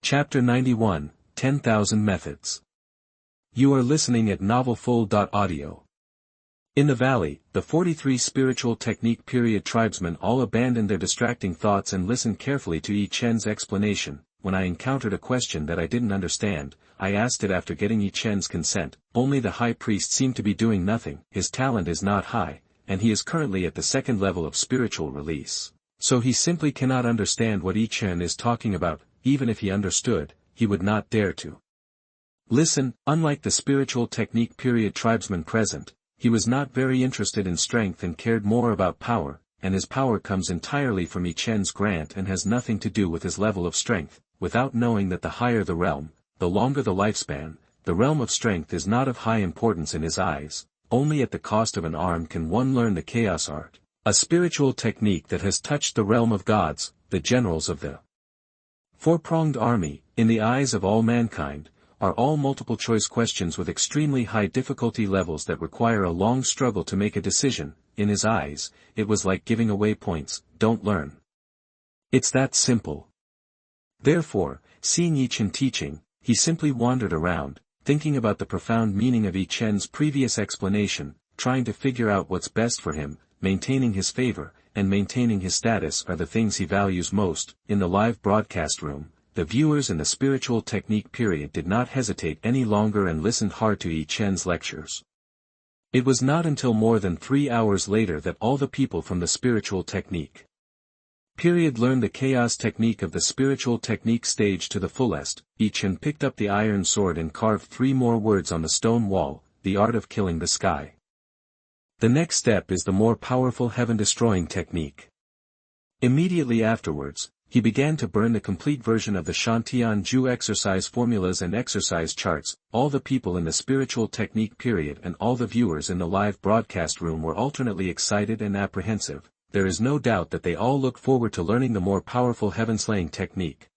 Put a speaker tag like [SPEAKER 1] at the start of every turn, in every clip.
[SPEAKER 1] Chapter 91, 10,000 Methods. You are listening at novelfull.audio. In the valley, the 43 spiritual technique period tribesmen all abandoned their distracting thoughts and listened carefully to Yi Chen's explanation. When I encountered a question that I didn't understand, I asked it after getting Yi Chen's consent. Only the high priest seemed to be doing nothing. His talent is not high, and he is currently at the second level of spiritual release. So he simply cannot understand what Yi Chen is talking about. Even if he understood, he would not dare to listen. Unlike the spiritual technique period tribesmen present, he was not very interested in strength and cared more about power, and his power comes entirely from Yi Chen's grant and has nothing to do with his level of strength. Without knowing that the higher the realm, the longer the lifespan, the realm of strength is not of high importance in his eyes. Only at the cost of an arm can one learn the chaos art, a spiritual technique that has touched the realm of gods, the generals of the four-pronged army. In the eyes of all mankind, are all multiple-choice questions with extremely high difficulty levels that require a long struggle to make a decision. In his eyes, it was like giving away points. Don't learn. It's that simple. Therefore, seeing Yi Chen teaching, he simply wandered around, thinking about the profound meaning of Yi Chen's previous explanation, trying to figure out what's best for him. Maintaining his favor and maintaining his status are the things he values most. In the live broadcast room, the viewers in the spiritual technique period did not hesitate any longer and listened hard to Yi Chen's lectures. It was not until more than 3 hours later that all the people from the spiritual technique period learned the chaos technique of the spiritual technique stage to the fullest. Yi Chen picked up the iron sword and carved 3 more words on the stone wall: the art of killing the sky. The next step is the more powerful heaven-destroying technique. Immediately afterwards, he began to burn the complete version of the Xuanhuan Ju exercise formulas and exercise charts. All the people in the spiritual technique period and all the viewers in the live broadcast room were alternately excited and apprehensive. There is no doubt that they all look forward to learning the more powerful heaven-slaying technique.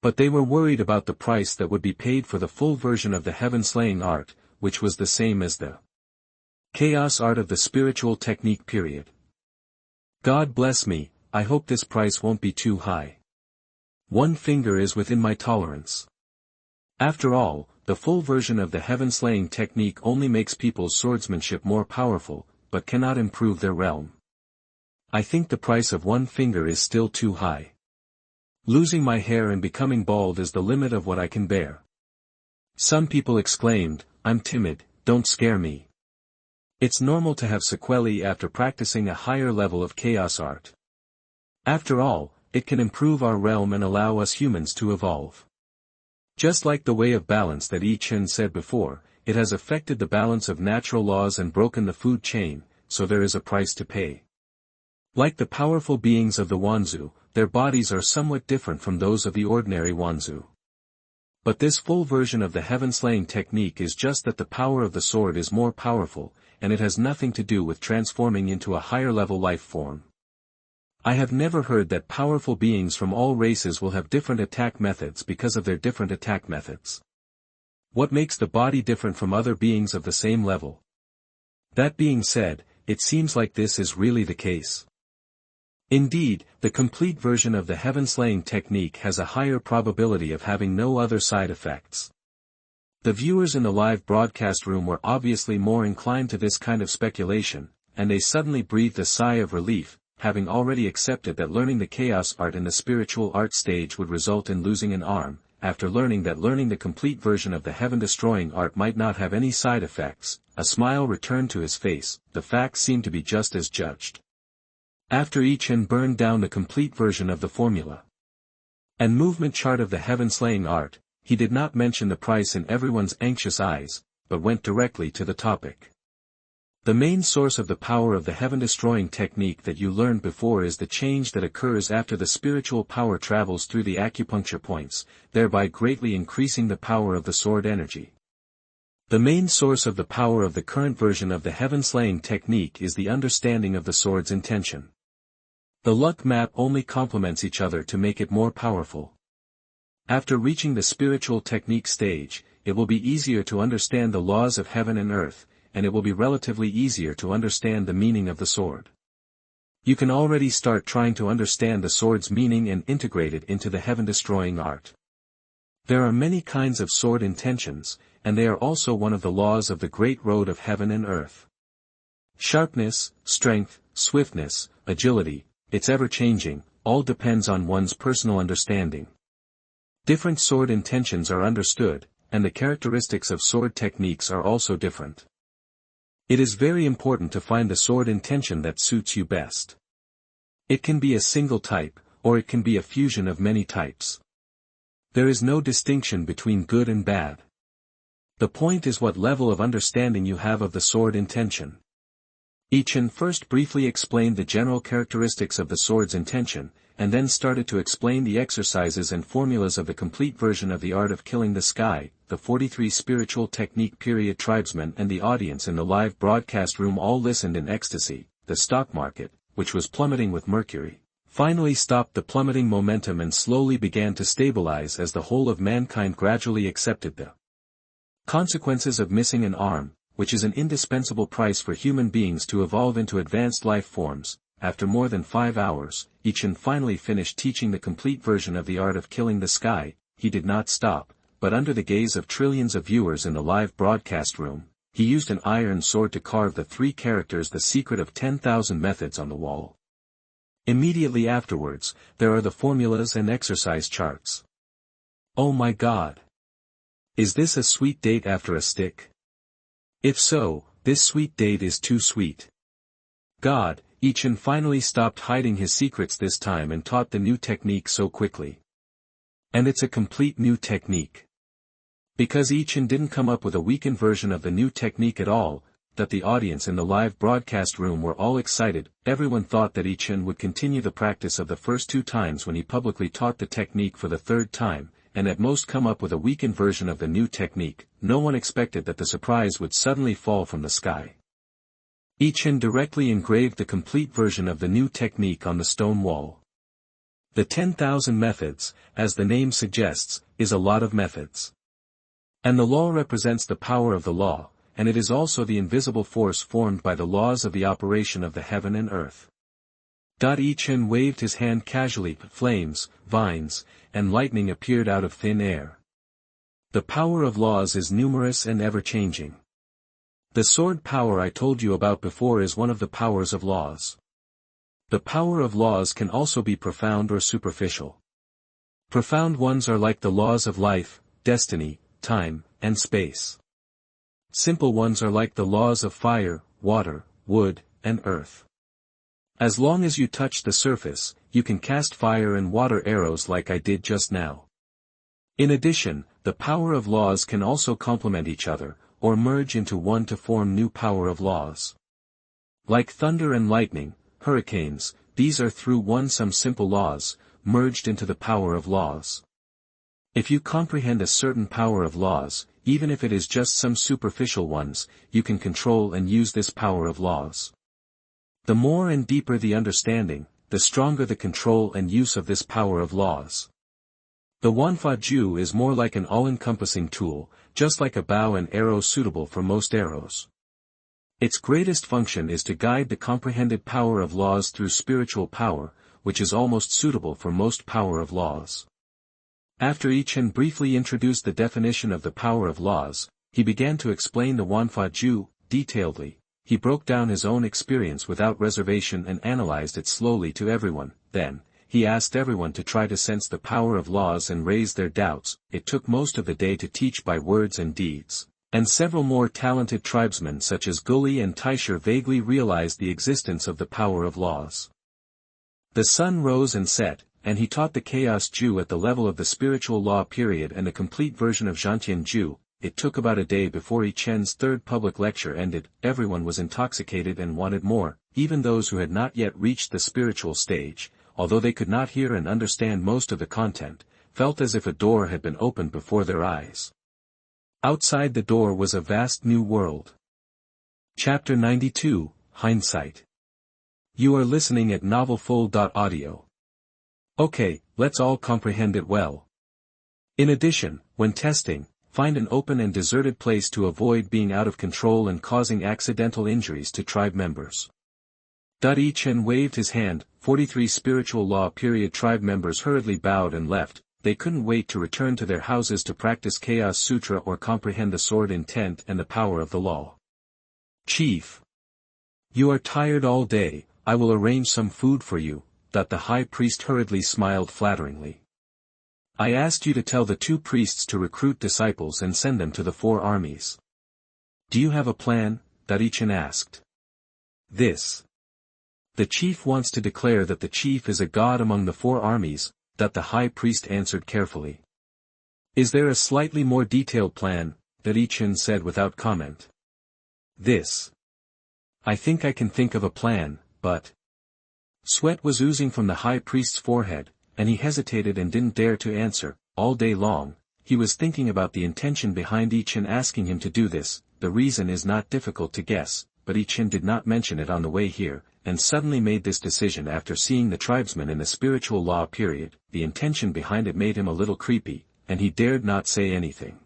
[SPEAKER 1] But they were worried about the price that would be paid for the full version of the heaven-slaying art, which was the same as the chaos art of the spiritual technique period. God bless me, I hope this price won't be too high. 1 finger is within my tolerance. After all, the full version of the heaven-slaying technique only makes people's swordsmanship more powerful, but cannot improve their realm. I think the price of 1 finger is still too high. Losing my hair and becoming bald is the limit of what I can bear. Some people exclaimed, I'm timid, don't scare me. It's normal to have sequelae after practicing a higher level of chaos art. After all, it can improve our realm and allow us humans to evolve. Just like the way of balance that Yi Chen said before, it has affected the balance of natural laws and broken the food chain, so there is a price to pay. Like the powerful beings of the Wanzu, their bodies are somewhat different from those of the ordinary Wanzu. But this full version of the heaven-slaying technique is just that the power of the sword is more powerful, and it has nothing to do with transforming into a higher-level life form. I have never heard that powerful beings from all races will have different attack methods because of their different attack methods. What makes the body different from other beings of the same level? That being said, it seems like this is really the case. Indeed, the complete version of the heaven-slaying technique has a higher probability of having no other side effects. The viewers in the live broadcast room were obviously more inclined to this kind of speculation, and they suddenly breathed a sigh of relief, having already accepted that learning the chaos art in the spiritual art stage would result in losing an arm. After learning that learning the complete version of the heaven-destroying art might not have any side effects, a smile returned to his face. The facts seemed to be just as judged. After Yi Chen burned down the complete version of the formula and movement chart of the heaven-slaying art, he did not mention the price in everyone's anxious eyes, but went directly to the topic. The main source of the power of the heaven-destroying technique that you learned before is the change that occurs after the spiritual power travels through the acupuncture points, thereby greatly increasing the power of the sword energy. The main source of the power of the current version of the heaven-slaying technique is the understanding of the sword's intention. The luck map only complements each other to make it more powerful. After reaching the spiritual technique stage, it will be easier to understand the laws of heaven and earth, and it will be relatively easier to understand the meaning of the sword. You can already start trying to understand the sword's meaning and integrate it into the heaven-destroying art. There are many kinds of sword intentions, and they are also one of the laws of the great road of heaven and earth. Sharpness, strength, swiftness, agility, it's ever-changing, all depends on one's personal understanding. Different sword intentions are understood, and the characteristics of sword techniques are also different. It is very important to find the sword intention that suits you best. It can be a single type, or it can be a fusion of many types. There is no distinction between good and bad. The point is what level of understanding you have of the sword intention. Yi Chen first briefly explained the general characteristics of the sword's intention, and then started to explain the exercises and formulas of the complete version of the art of killing the sky. The 43 spiritual technique period tribesmen and the audience in the live broadcast room all listened in ecstasy. The stock market, which was plummeting with mercury, finally stopped the plummeting momentum and slowly began to stabilize as the whole of mankind gradually accepted the consequences of missing an arm, which is an indispensable price for human beings to evolve into advanced life forms. After more than 5 hours, Yi Chen finally finished teaching the complete version of the art of killing the sky. He did not stop, but under the gaze of trillions of viewers in the live broadcast room, he used an iron sword to carve the 3 characters "The Secret of 10,000 Methods" on the wall. Immediately afterwards, there are the formulas and exercise charts. Oh my God! Is this a sweet date after a stick? If so, this sweet date is too sweet. God, Yi Chen finally stopped hiding his secrets this time and taught the new technique so quickly. And it's a complete new technique. Because Yi Chen didn't come up with a weakened version of the new technique at all, that the audience in the live broadcast room were all excited. Everyone thought that Yi Chen would continue the practice of the first 2 times when he publicly taught the technique for the 3rd time, and at most come up with a weakened version of the new technique. No one expected that the surprise would suddenly fall from the sky. Yi Chen directly engraved the complete version of the new technique on the stone wall. The 10,000 methods, as the name suggests, is a lot of methods. And the law represents the power of the law, and it is also the invisible force formed by the laws of the operation of the heaven and earth. Yi Chen waved his hand casually, but flames, vines, and lightning appeared out of thin air. The power of laws is numerous and ever-changing. The sword power I told you about before is one of the powers of laws. The power of laws can also be profound or superficial. Profound ones are like the laws of life, destiny, time, and space. Simple ones are like the laws of fire, water, wood, and earth. As long as you touch the surface, you can cast fire and water arrows like I did just now. In addition, the power of laws can also complement each other, or merge into one to form new power of laws. Like thunder and lightning, hurricanes, these are through one some simple laws, merged into the power of laws. If you comprehend a certain power of laws, even if it is just some superficial ones, you can control and use this power of laws. The more and deeper the understanding, the stronger the control and use of this power of laws. The Xuanhuan is more like an all-encompassing tool, just like a bow and arrow suitable for most arrows. Its greatest function is to guide the comprehended power of laws through spiritual power, which is almost suitable for most power of laws. After Yi Chen briefly introduced the definition of the power of laws, he began to explain the Xuanhuan detailedly. He broke down his own experience without reservation and analyzed it slowly to everyone. Then, he asked everyone to try to sense the power of laws and raise their doubts. It took most of the day to teach by words and deeds, and several more talented tribesmen such as Guli and Taisher vaguely realized the existence of the power of laws. The sun rose and set, and he taught the Chaos Ju at the level of the spiritual law period and a complete version of Zhantian Ju. It took about a day before Yi Chen's 3rd public lecture ended. Everyone was intoxicated and wanted more, even those who had not yet reached the spiritual stage, although they could not hear and understand most of the content, felt as if a door had been opened before their eyes. Outside the door was a vast new world. Chapter 92, Hindsight. You are listening at novelfull.audio. Okay, let's all comprehend it well. In addition, when testing, find an open and deserted place to avoid being out of control and causing accidental injuries to tribe members. Yi Chen waved his hand. 43 spiritual law period tribe members hurriedly bowed and left. they couldn't wait to return to their houses to practice Chaos Sutra or comprehend the sword intent and the power of the law. Chief. You are tired all day, I will arrange some food for you, that the high priest hurriedly smiled flatteringly. I asked you to tell the 2 priests to recruit disciples and send them to the 4 armies. Do you have a plan? Yi Chen asked. This. The chief wants to declare that the chief is a god among the 4 armies, that the high priest answered carefully. Is there a slightly more detailed plan? Yi Chen said without comment. This. I think I can think of a plan, but... Sweat was oozing from the high priest's forehead, and he hesitated and didn't dare to answer. All day long, he was thinking about the intention behind Yi Chen asking him to do this. The reason is not difficult to guess, but Yi Chen did not mention it on the way here, and suddenly made this decision after seeing the tribesmen in the spiritual law period. The intention behind it made him a little creepy, and he dared not say anything.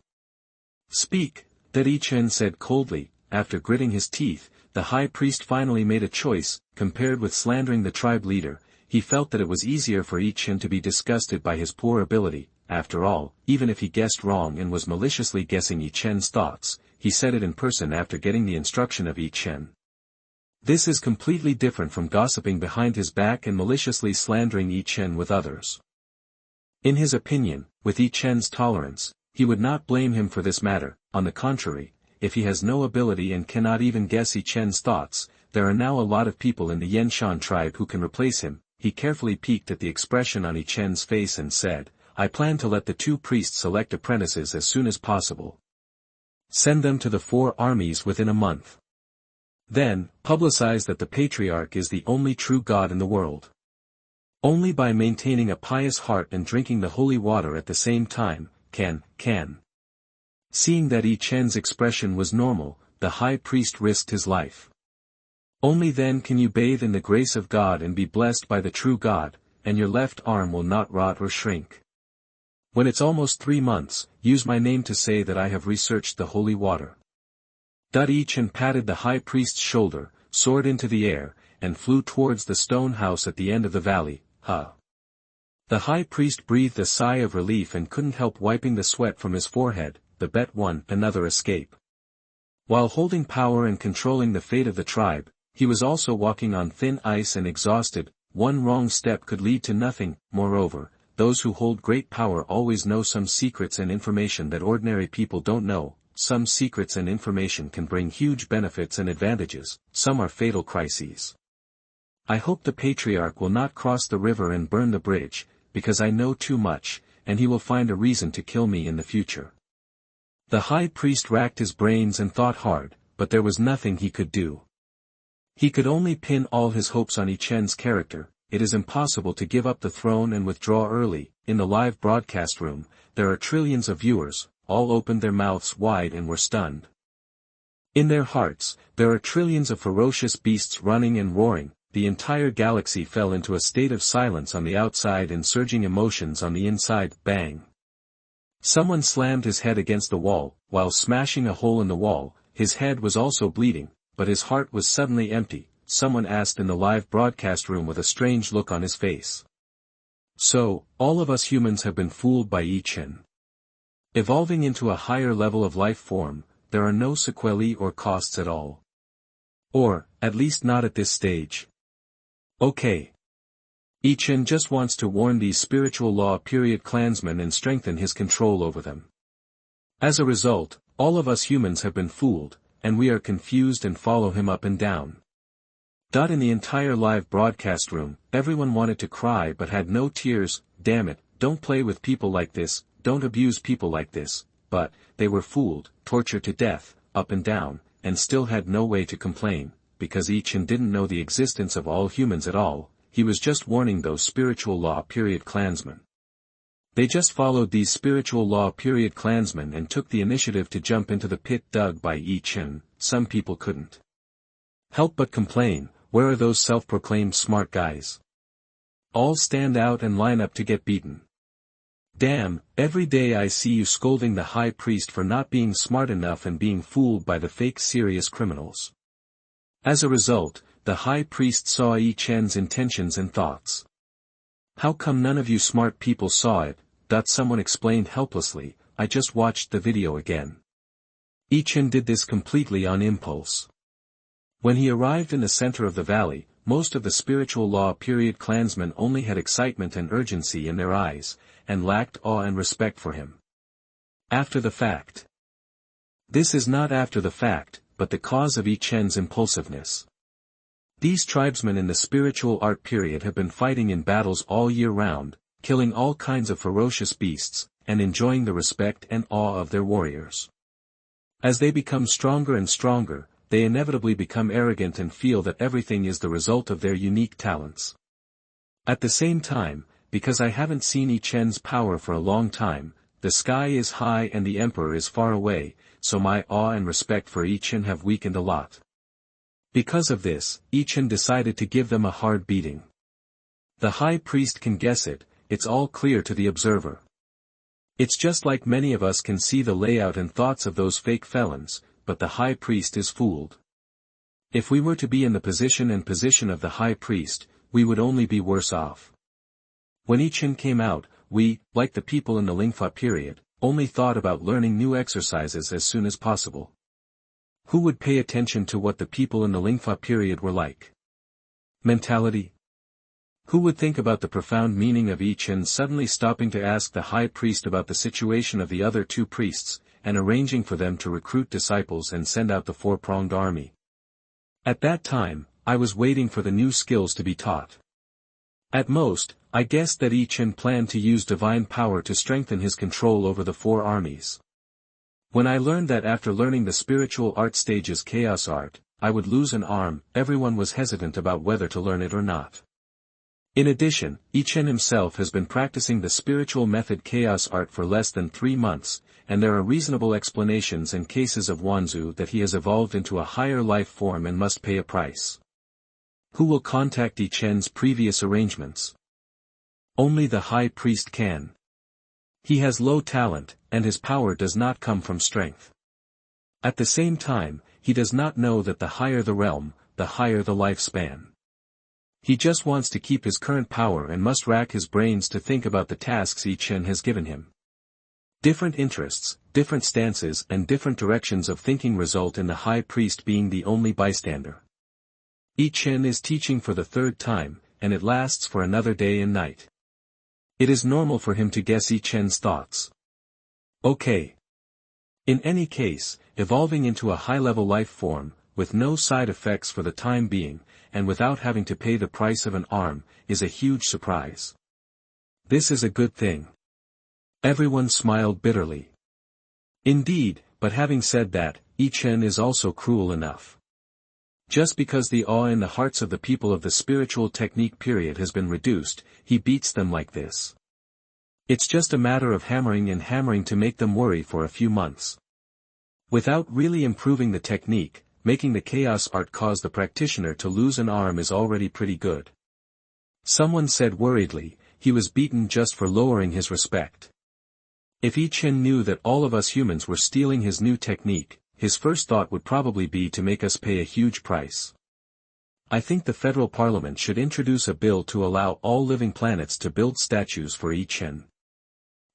[SPEAKER 1] Speak, Yi Chen said coldly. After gritting his teeth, the high priest finally made a choice. Compared with slandering the tribe leader, he felt that it was easier for Yi Chen to be disgusted by his poor ability. After all, even if he guessed wrong and was maliciously guessing Yi Chen's thoughts, he said it in person after getting the instruction of Yi Chen. This is completely different from gossiping behind his back and maliciously slandering Yi Chen with others. In his opinion, with Yi Chen's tolerance, he would not blame him for this matter. On the contrary, if he has no ability and cannot even guess Yi Chen's thoughts, there are now a lot of people in the Yenshan tribe who can replace him. He carefully peeked at the expression on Yi Chen's face and said, I plan to let the 2 priests select apprentices as soon as possible. Send them to the 4 armies within a month. Then, publicize that the Patriarch is the only true God in the world. Only by maintaining a pious heart and drinking the holy water at the same time, can. Seeing that Yi Chen's expression was normal, the high priest risked his life. Only then can you bathe in the grace of God and be blessed by the true God, and your left arm will not rot or shrink. When it's almost 3 months, use my name to say that I have researched the holy water. Yi Chen patted the high priest's shoulder, soared into the air, and flew towards the stone house at the end of the valley. The high priest breathed a sigh of relief and couldn't help wiping the sweat from his forehead. The bet won. Another escape. While holding power and controlling the fate of the tribe, he was also walking on thin ice and exhausted. One wrong step could lead to nothing. Moreover, those who hold great power always know some secrets and information that ordinary people don't know. Some secrets and information can bring huge benefits and advantages, some are fatal crises. I hope the Patriarch will not cross the river and burn the bridge, because I know too much, and he will find a reason to kill me in the future. The high priest racked his brains and thought hard, but there was nothing he could do. He could only pin all his hopes on Yi Chen's character. It is impossible to give up the throne and withdraw early. In the live broadcast room, there are trillions of viewers. All opened their mouths wide and were stunned. In their hearts, there are trillions of ferocious beasts running and roaring. The entire galaxy fell into a state of silence on the outside and surging emotions on the inside. Bang! Someone slammed his head against the wall. While smashing a hole in the wall, his head was also bleeding, but his heart was suddenly empty. Someone asked in the live broadcast room with a strange look on his face. So, all of us humans have been fooled by Yi Chen. Evolving into a higher level of life form, there are no sequelae or costs at all. Or, at least not at this stage. Okay. Yi Chen just wants to warn these spiritual law period clansmen and strengthen his control over them. As a result, all of us humans have been fooled, and we are confused and follow him up and down. In the entire live broadcast room, everyone wanted to cry but had no tears. Damn it, don't play with people like this. Don't abuse people like this, but, they were fooled, tortured to death, up and down, and still had no way to complain, because Yi Chen didn't know the existence of all humans at all. He was just warning those spiritual law period clansmen. They just followed these spiritual law period clansmen and took the initiative to jump into the pit dug by Yi Chen. Some people couldn't help but complain, where are those self-proclaimed smart guys? All stand out and line up to get beaten. Damn, every day I see you scolding the high priest for not being smart enough and being fooled by the fake serious criminals. As a result, the high priest saw Yi Chen's intentions and thoughts. How come none of you smart people saw it? someone explained helplessly, I just watched the video again. Yi Chen did this completely on impulse. When he arrived in the center of the valley, most of the spiritual law period clansmen only had excitement and urgency in their eyes, and lacked awe and respect for him. After the fact. This is not after the fact, but the cause of Yi Chen's impulsiveness. These tribesmen in the spiritual art period have been fighting in battles all year round, killing all kinds of ferocious beasts, and enjoying the respect and awe of their warriors. As they become stronger and stronger, they inevitably become arrogant and feel that everything is the result of their unique talents. At the same time, because I haven't seen Yi Chen's power for a long time, the sky is high and the emperor is far away, so my awe and respect for Yi Chen have weakened a lot. Because of this, Yi Chen decided to give them a hard beating. The high priest can guess it, it's all clear to the observer. It's just like many of us can see the layout and thoughts of those fake felons, but the high priest is fooled. If we were to be in the position of the high priest, we would only be worse off. When Yi Chen came out, we, like the people in the Lingfa period, only thought about learning new exercises as soon as possible. Who would pay attention to what the people in the Lingfa period were like? Mentality? Who would think about the profound meaning of Yi Chen suddenly stopping to ask the high priest about the situation of the other two priests, and arranging for them to recruit disciples and send out the four-pronged army? At that time, I was waiting for the new skills to be taught. At most, I guessed that Yi Chen planned to use divine power to strengthen his control over the four armies. When I learned that after learning the spiritual art stages chaos art, I would lose an arm, everyone was hesitant about whether to learn it or not. In addition, Yi Chen himself has been practicing the spiritual method chaos art for less than 3 months, and there are reasonable explanations and cases of Xuanhuan that he has evolved into a higher life form and must pay a price. Who will contact Yi Chen's previous arrangements? Only the high priest can. He has low talent, and his power does not come from strength. At the same time, he does not know that the higher the realm, the higher the lifespan. He just wants to keep his current power and must rack his brains to think about the tasks Yi Chen has given him. Different interests, different stances and different directions of thinking result in the high priest being the only bystander. Yi Chen is teaching for the 3rd time, and it lasts for another day and night. It is normal for him to guess Yi Chen's thoughts. Okay. In any case, evolving into a high-level life form, with no side effects for the time being, and without having to pay the price of an arm, is a huge surprise. This is a good thing. Everyone smiled bitterly. Indeed, but having said that, Yi Chen is also cruel enough. Just because the awe in the hearts of the people of the spiritual technique period has been reduced, he beats them like this. It's just a matter of hammering and hammering to make them worry for a few months. Without really improving the technique, making the chaos art cause the practitioner to lose an arm is already pretty good. Someone said worriedly, he was beaten just for lowering his respect. If Yi Chen knew that all of us humans were stealing his new technique, his first thought would probably be to make us pay a huge price. I think the federal parliament should introduce a bill to allow all living planets to build statues for Yi Chen.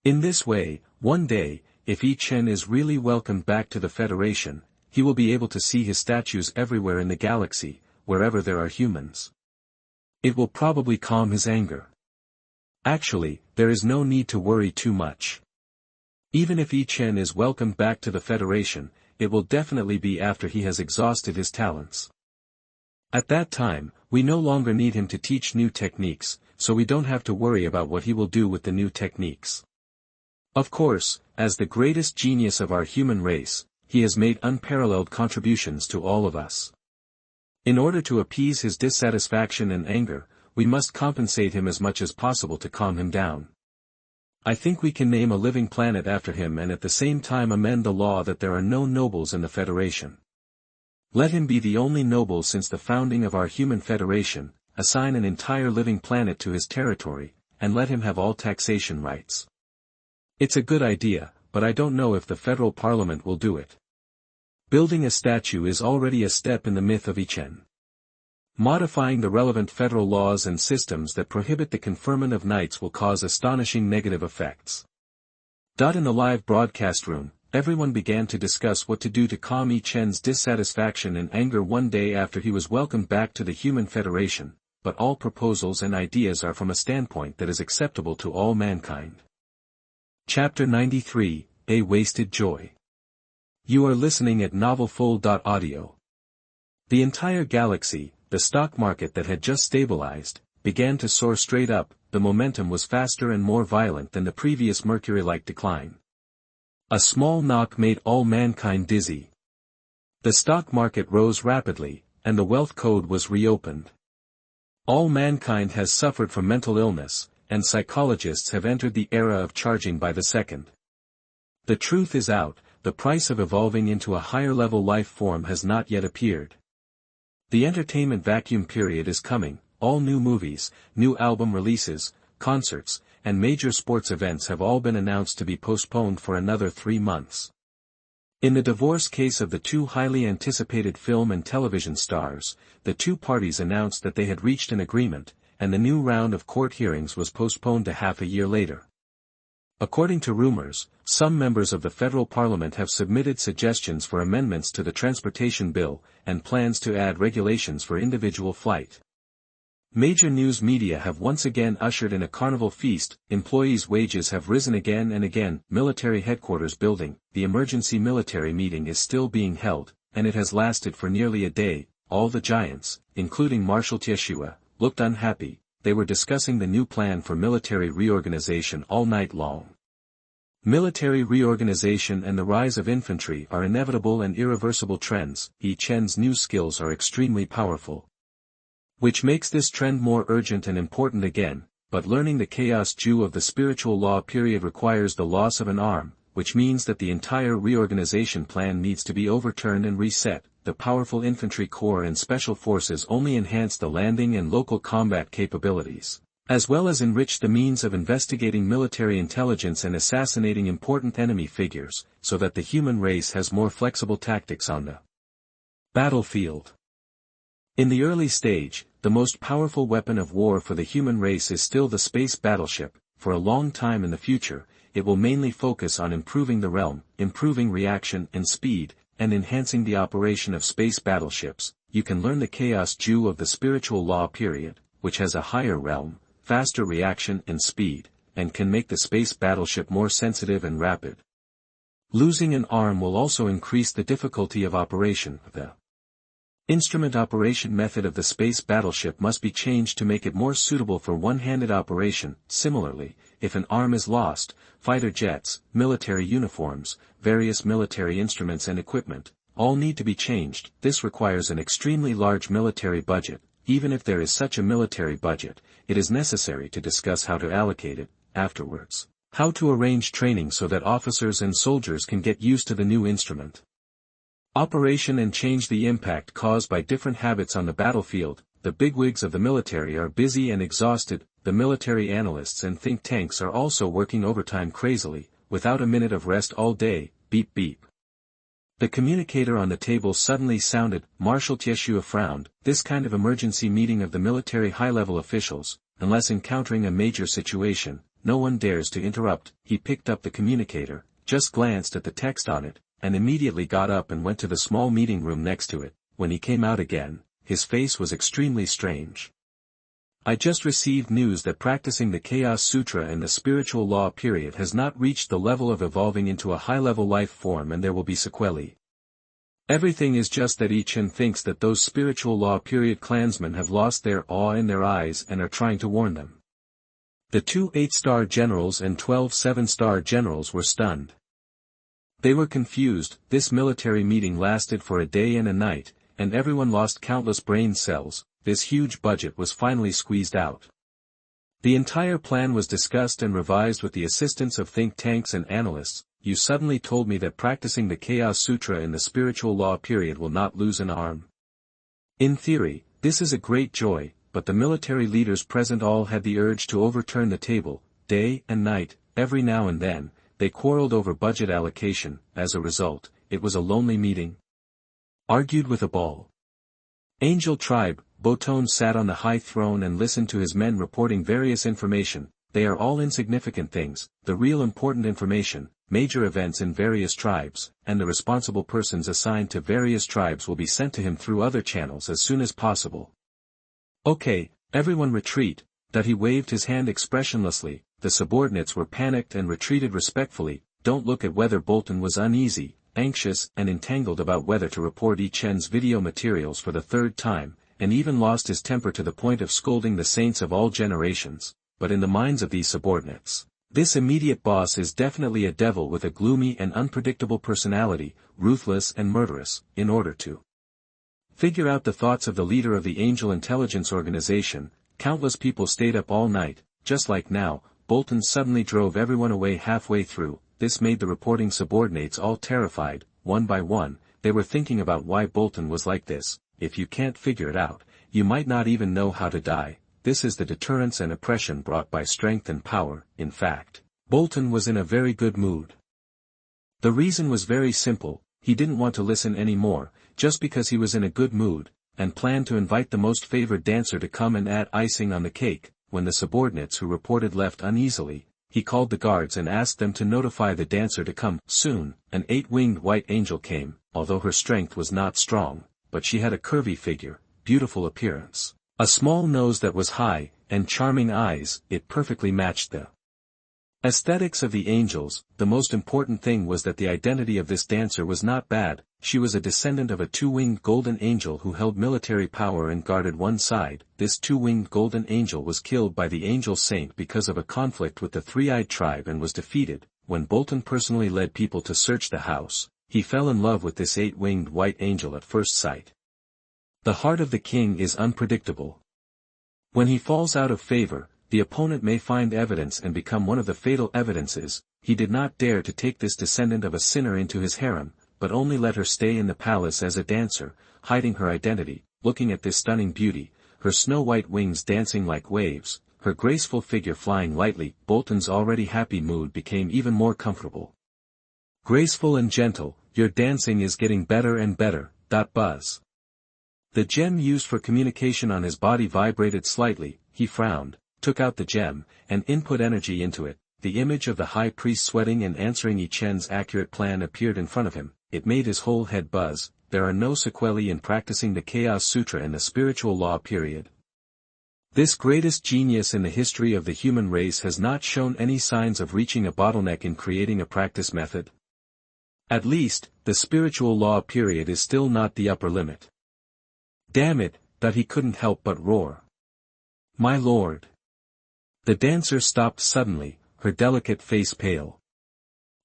[SPEAKER 1] In this way, one day, if Yi Chen is really welcomed back to the Federation, he will be able to see his statues everywhere in the galaxy, wherever there are humans. It will probably calm his anger. Actually, there is no need to worry too much. Even if Yi Chen is welcomed back to the Federation, it will definitely be after he has exhausted his talents. At that time, we no longer need him to teach new techniques, so we don't have to worry about what he will do with the new techniques. Of course, as the greatest genius of our human race, he has made unparalleled contributions to all of us. In order to appease his dissatisfaction and anger, we must compensate him as much as possible to calm him down. I think we can name a living planet after him and at the same time amend the law that there are no nobles in the Federation. Let him be the only noble since the founding of our human federation, assign an entire living planet to his territory, and let him have all taxation rights. It's a good idea, but I don't know if the federal parliament will do it. Building a statue is already a step in the myth of Yi Chen. Modifying the relevant federal laws and systems that prohibit the conferment of knights will cause astonishing negative effects. In the live broadcast room, everyone began to discuss what to do to calm Yi Chen's dissatisfaction and anger one day after he was welcomed back to the Human Federation, but all proposals and ideas are from a standpoint that is acceptable to all mankind. Chapter 93, A Wasted Joy. You are listening at novelfull.audio. The entire galaxy, the stock market that had just stabilized, began to soar straight up. The momentum was faster and more violent than the previous Mercury-like decline. A small knock made all mankind dizzy. The stock market rose rapidly, and the wealth code was reopened. All mankind has suffered from mental illness, and psychologists have entered the era of charging by the second. The truth is out, the price of evolving into a higher-level life form has not yet appeared. The entertainment vacuum period is coming. All new movies, new album releases, concerts, and major sports events have all been announced to be postponed for another 3 months. In the divorce case of the two highly anticipated film and television stars, the two parties announced that they had reached an agreement, and the new round of court hearings was postponed to half a year later. According to rumors, some members of the federal parliament have submitted suggestions for amendments to the transportation bill, and plans to add regulations for individual flight. Major news media have once again ushered in a carnival feast, employees' wages have risen again and again. Military headquarters building, the emergency military meeting is still being held, and it has lasted for nearly a day. All the giants, including Marshal Tieshua, looked unhappy. They were discussing the new plan for military reorganization all night long. Military reorganization and the rise of infantry are inevitable and irreversible trends. Yi Chen's new skills are extremely powerful, which makes this trend more urgent and important again, but learning the chaos Jew of the spiritual law period requires the loss of an arm, which means that the entire reorganization plan needs to be overturned and reset. The powerful infantry corps and special forces only enhance the landing and local combat capabilities, as well as enrich the means of investigating military intelligence and assassinating important enemy figures, so that the human race has more flexible tactics on the battlefield. In the early stage, the most powerful weapon of war for the human race is still the space battleship. For a long time in the future, it will mainly focus on improving the realm, improving reaction and speed, and enhancing the operation of space battleships. You can learn the chaos Jew of the spiritual law period, which has a higher realm, faster reaction and speed, and can make the space battleship more sensitive and rapid. Losing an arm will also increase the difficulty of operation. The instrument operation method of the space battleship must be changed to make it more suitable for one-handed operation. Similarly, if an arm is lost, fighter jets, military uniforms, various military instruments and equipment, all need to be changed. This requires an extremely large military budget. Even if there is such a military budget, it is necessary to discuss how to allocate it, afterwards, how to arrange training so that officers and soldiers can get used to the new instrument operation and change the impact caused by different habits on the battlefield. The bigwigs of the military are busy and exhausted. The military analysts and think tanks are also working overtime crazily, without a minute of rest all day. Beep beep. The communicator on the table suddenly sounded. Marshal Tieshua frowned. This kind of emergency meeting of the military high-level officials, unless encountering a major situation, no one dares to interrupt. He picked up the communicator, just glanced at the text on it, and immediately got up and went to the small meeting room next to it. When he came out again, his face was extremely strange. I just received news that practicing the Chaos Sutra in the spiritual law period has not reached the level of evolving into a high-level life form, and there will be sequelae. Everything is just that Yi Chen thinks that those spiritual law period clansmen have lost their awe in their eyes and are trying to warn them. The 2 8-star generals and 12 7-star generals were stunned. They were confused. This military meeting lasted for a day and a night, and everyone lost countless brain cells. This huge budget was finally squeezed out. The entire plan was discussed and revised with the assistance of think tanks and analysts. You suddenly told me that practicing the Chaos Sutra in the spiritual law period will not lose an arm. In theory, this is a great joy, but the military leaders present all had the urge to overturn the table. Day and night, every now and then, they quarreled over budget allocation. As a result, it was a lonely meeting. Argued with a ball. Angel tribe, Bolton sat on the high throne and listened to his men reporting various information. They are all insignificant things, the real important information, major events in various tribes, and the responsible persons assigned to various tribes will be sent to him through other channels as soon as possible. Okay, everyone retreat. That he waved his hand expressionlessly, the subordinates were panicked and retreated respectfully. Don't look at whether Bolton was uneasy, anxious and entangled about whether to report Yi Chen's video materials for the third time, and even lost his temper to the point of scolding the saints of all generations, but in the minds of these subordinates, this immediate boss is definitely a devil with a gloomy and unpredictable personality, ruthless and murderous. In order to figure out the thoughts of the leader of the Angel Intelligence Organization, countless people stayed up all night. Just like now, Bolton suddenly drove everyone away halfway through. This made the reporting subordinates all terrified. One by one, they were thinking about why Bolton was like this. If you can't figure it out, you might not even know how to die. This is the deterrence and oppression brought by strength and power. In fact, Bolton was in a very good mood. The reason was very simple. He didn't want to listen anymore, just because he was in a good mood, and planned to invite the most favored dancer to come and add icing on the cake. When the subordinates who reported left uneasily, he called the guards and asked them to notify the dancer to come. Soon, an 8-winged white angel came. Although her strength was not strong, but she had a curvy figure, beautiful appearance, a small nose that was high, and charming eyes. It perfectly matched the aesthetics of the angels. The most important thing was that the identity of this dancer was not bad. She was a descendant of a 2-winged golden angel who held military power and guarded one side. This 2-winged golden angel was killed by the angel saint because of a conflict with the 3-eyed tribe and was defeated. When Bolton personally led people to search the house, he fell in love with this 8-winged white angel at first sight. The heart of the king is unpredictable. When he falls out of favor, the opponent may find evidence and become one of the fatal evidences. He did not dare to take this descendant of a sinner into his harem, but only let her stay in the palace as a dancer, hiding her identity. Looking at this stunning beauty, her snow-white wings dancing like waves, her graceful figure flying lightly, Bolton's already happy mood became even more comfortable. Graceful and gentle, your dancing is getting better and better. Buzz. The gem used for communication on his body vibrated slightly. He frowned, took out the gem, and input energy into it. The image of the high priest sweating and answering Yi Chen's accurate plan appeared in front of him. It made his whole head buzz. There are no sequelae in practicing the Chaos Sutra in the spiritual law period. This greatest genius in the history of the human race has not shown any signs of reaching a bottleneck in creating a practice method. At least, the spiritual law period is still not the upper limit. Damn it, that he couldn't help but roar. My lord. The dancer stopped suddenly, her delicate face pale.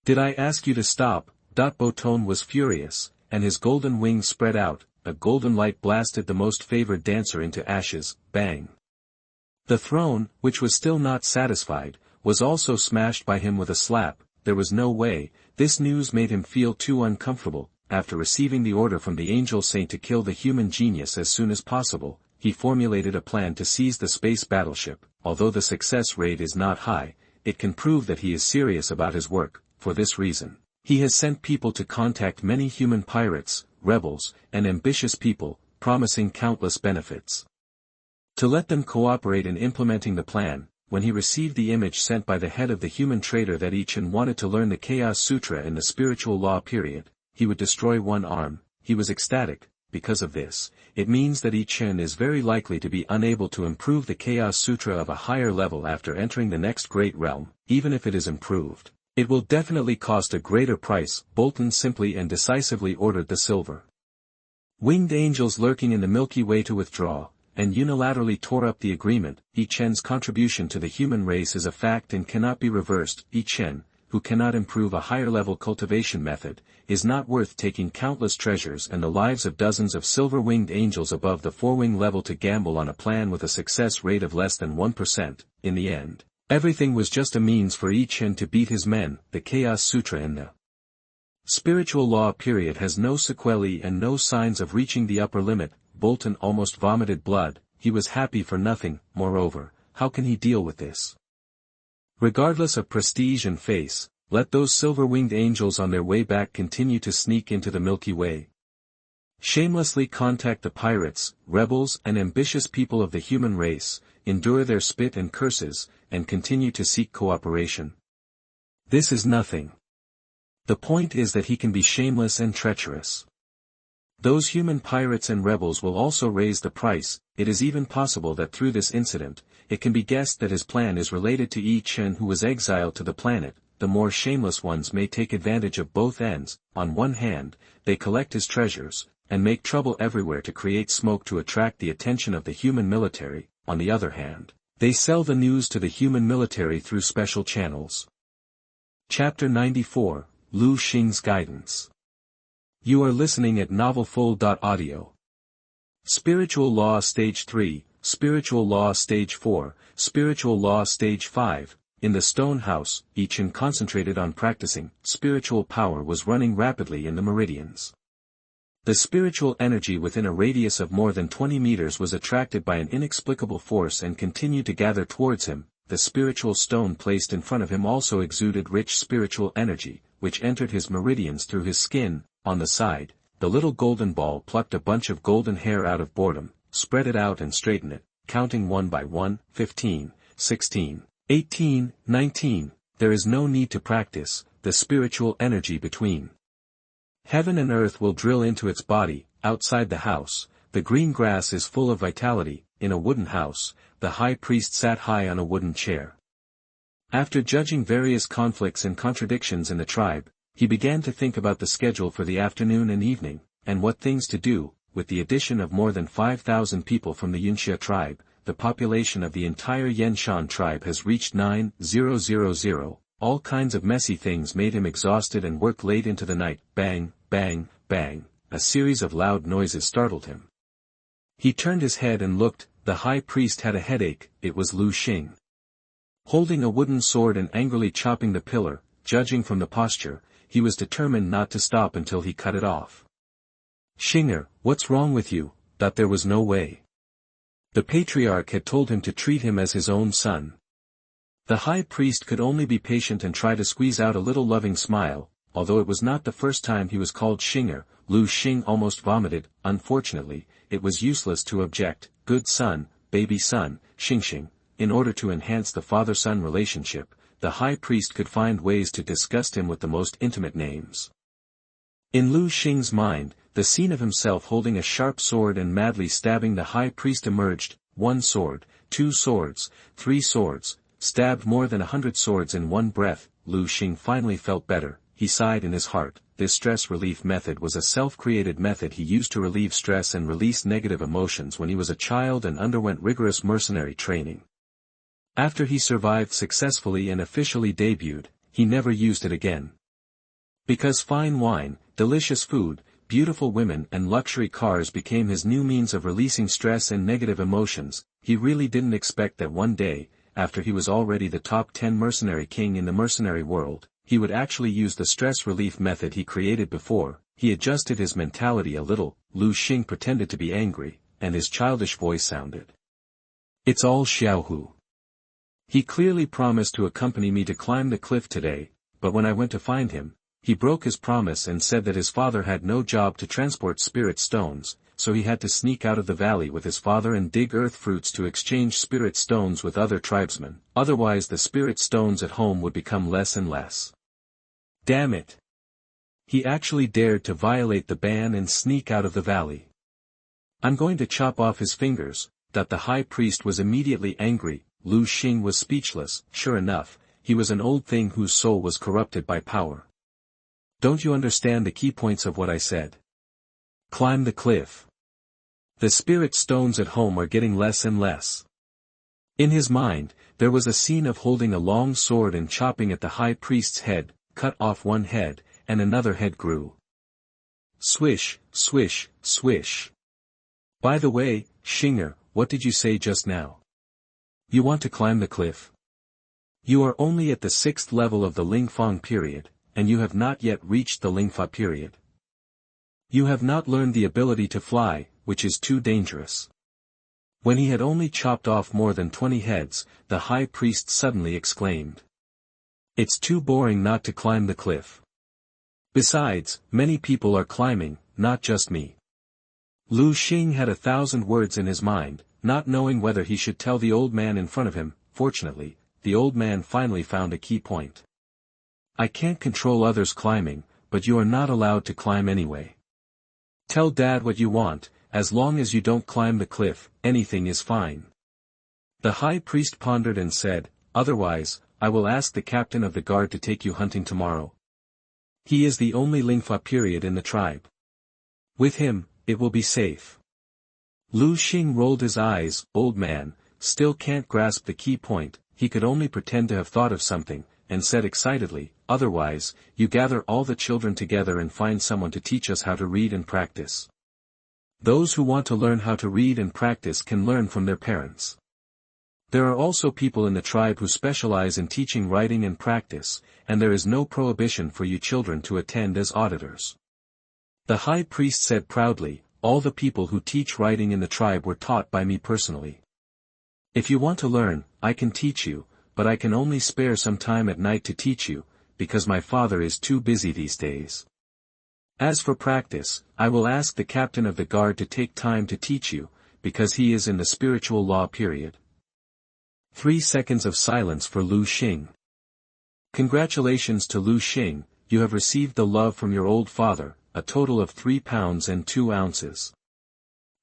[SPEAKER 1] Did I ask you to stop? Bolton was furious, and his golden wings spread out. A golden light blasted the most favored dancer into ashes. Bang. The throne, which was still not satisfied, was also smashed by him with a slap. There was no way. This news made him feel too uncomfortable. After receiving the order from the angel saint to kill the human genius as soon as possible, he formulated a plan to seize the space battleship. Although the success rate is not high, it can prove that he is serious about his work. For this reason, he has sent people to contact many human pirates, rebels, and ambitious people, promising countless benefits. To let them cooperate in implementing the plan. When he received the image sent by the head of the human trader that Yi Chen wanted to learn the Chaos Sutra in the spiritual law period, he would destroy one arm. He was ecstatic. Because of this, it means that Yi Chen is very likely to be unable to improve the Chaos Sutra of a higher level after entering the next great realm. Even if it is improved, it will definitely cost a greater price. Bolton simply and decisively ordered the silver winged angels lurking in the Milky Way to withdraw, and unilaterally tore up the agreement. Yi Chen's contribution to the human race is a fact and cannot be reversed. Yi Chen, who cannot improve a higher-level cultivation method, is not worth taking countless treasures and the lives of dozens of silver-winged angels above the 4-wing level to gamble on a plan with a success rate of less than 1%. In the end, everything was just a means for Yi Chen to beat his men. The Chaos Sutra in the spiritual law period has no sequelae and no signs of reaching the upper limit. Bolton almost vomited blood. He was happy for nothing. Moreover, how can he deal with this? Regardless of prestige and face, let those silver-winged angels on their way back continue to sneak into the Milky Way. Shamelessly contact the pirates, rebels and ambitious people of the human race, endure their spit and curses, and continue to seek cooperation. This is nothing. The point is that he can be shameless and treacherous. Those human pirates and rebels will also raise the price. It is even possible that through this incident, it can be guessed that his plan is related to Yi Chen, who was exiled to the planet. The more shameless ones may take advantage of both ends. On one hand, they collect his treasures, and make trouble everywhere to create smoke to attract the attention of the human military. On the other hand, they sell the news to the human military through special channels. Chapter 94, Lu Xing's Guidance. You are listening at novelfull.audio. Spiritual Law Stage 3, Spiritual Law Stage 4, Spiritual Law Stage 5. In the stone house, Yi Chen concentrated on practicing. Spiritual power was running rapidly in the meridians. The spiritual energy within a radius of more than 20 meters was attracted by an inexplicable force and continued to gather towards him. The spiritual stone placed in front of him also exuded rich spiritual energy, which entered his meridians through his skin. On the side, the little golden ball plucked a bunch of golden hair out of boredom, spread it out and straightened it, counting one by one, 15, 16, 18, 19. There is no need to practice. The spiritual energy between heaven and earth will drill into its body. Outside the house, the green grass is full of vitality. In a wooden house, the high priest sat high on a wooden chair. After judging various conflicts and contradictions in the tribe, he began to think about the schedule for the afternoon and evening, and what things to do. With the addition of more than 5,000 people from the Yunxia tribe, the population of the entire Yanshan tribe has reached 9,000. All kinds of messy things made him exhausted and worked late into the night. Bang, bang, bang. A series of loud noises startled him. He turned his head and looked. The high priest had a headache. It was Lu Xing. Holding a wooden sword and angrily chopping the pillar. Judging from the posture, he was determined not to stop until he cut it off. Xinger, what's wrong with you? That there was no way. The patriarch had told him to treat him as his own son. The high priest could only be patient and try to squeeze out a little loving smile. Although it was not the first time he was called Xinger, Lu Xing almost vomited. Unfortunately, it was useless to object. Good son, baby son, Xingxing. In order to enhance the father-son relationship, the high priest could find ways to disgust him with the most intimate names. In Lu Xing's mind, the scene of himself holding a sharp sword and madly stabbing the high priest emerged. 1 sword, 2 swords, 3 swords, stabbed more than 100 swords in one breath. Lu Xing finally felt better. He sighed in his heart. This stress relief method was a self-created method he used to relieve stress and release negative emotions when he was a child and underwent rigorous mercenary training. After he survived successfully and officially debuted, he never used it again. Because fine wine, delicious food, beautiful women and luxury cars became his new means of releasing stress and negative emotions, he really didn't expect that one day, after he was already the top 10 mercenary king in the mercenary world, he would actually use the stress relief method he created before. He adjusted his mentality a little. Lu Xing pretended to be angry, and his childish voice sounded. It's all Xiaohu. He clearly promised to accompany me to climb the cliff today, but when I went to find him, he broke his promise and said that his father had no job to transport spirit stones, so he had to sneak out of the valley with his father and dig earth fruits to exchange spirit stones with other tribesmen. Otherwise the spirit stones at home would become less and less. Damn it! He actually dared to violate the ban and sneak out of the valley. I'm going to chop off his fingers. That the high priest was immediately angry. Lu Xing was speechless. Sure enough, he was an old thing whose soul was corrupted by power. Don't you understand the key points of what I said? Climb the cliff. The spirit stones at home are getting less and less. In his mind, there was a scene of holding a long sword and chopping at the high priest's head, cut off one head, and another head grew. Swish, swish, swish. By the way, Xinger, what did you say just now? You want to climb the cliff? You are only at the 6th level of the Lingfang period, and you have not yet reached the Lingfa period. You have not learned the ability to fly, which is too dangerous. When he had only chopped off more than 20 heads, the high priest suddenly exclaimed. It's too boring not to climb the cliff. Besides, many people are climbing, not just me. Lu Xing had 1,000 words in his mind, not knowing whether he should tell the old man in front of him. Fortunately, the old man finally found a key point. I can't control others climbing, but you are not allowed to climb anyway. Tell Dad what you want, as long as you don't climb the cliff, anything is fine. The high priest pondered and said, otherwise, I will ask the captain of the guard to take you hunting tomorrow. He is the only Lingfa period in the tribe. With him, it will be safe. Lu Xing rolled his eyes. Old man, still can't grasp the key point. He could only pretend to have thought of something, and said excitedly, otherwise, you gather all the children together and find someone to teach us how to read and practice. Those who want to learn how to read and practice can learn from their parents. There are also people in the tribe who specialize in teaching writing and practice, and there is no prohibition for you children to attend as auditors. The high priest said proudly, all the people who teach writing in the tribe were taught by me personally. If you want to learn, I can teach you, but I can only spare some time at night to teach you, because my father is too busy these days. As for practice, I will ask the captain of the guard to take time to teach you, because he is in the spiritual law period. 3 seconds of silence for Lu Xing. Congratulations to Lu Xing, you have received the love from your old father, a total of 3 pounds and 2 ounces.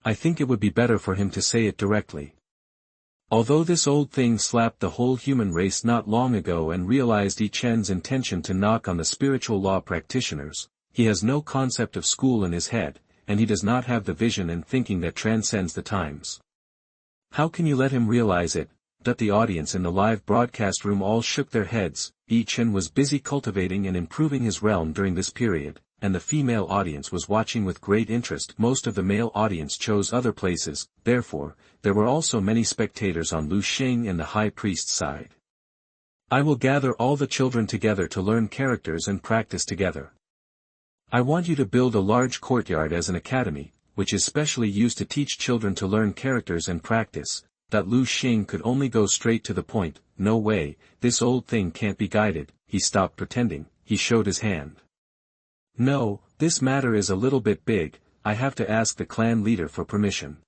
[SPEAKER 1] I think it would be better for him to say it directly. Although this old thing slapped the whole human race not long ago and realized Yi Chen's intention to knock on the spiritual law practitioners, he has no concept of school in his head, and he does not have the vision and thinking that transcends the times. How can you let him realize it? That the audience in the live broadcast room all shook their heads. Yi Chen was busy cultivating and improving his realm during this period, and the female audience was watching with great interest. Most of the male audience chose other places, therefore, there were also many spectators on Lu Xing and the high priest's side. I will gather all the children together to learn characters and practice together. I want you to build a large courtyard as an academy, which is specially used to teach children to learn characters and practice. That Lu Xing could only go straight to the point. No way, this old thing can't be guided. He stopped pretending. He showed his hand. No, this matter is a little bit big. I have to ask the clan leader for permission.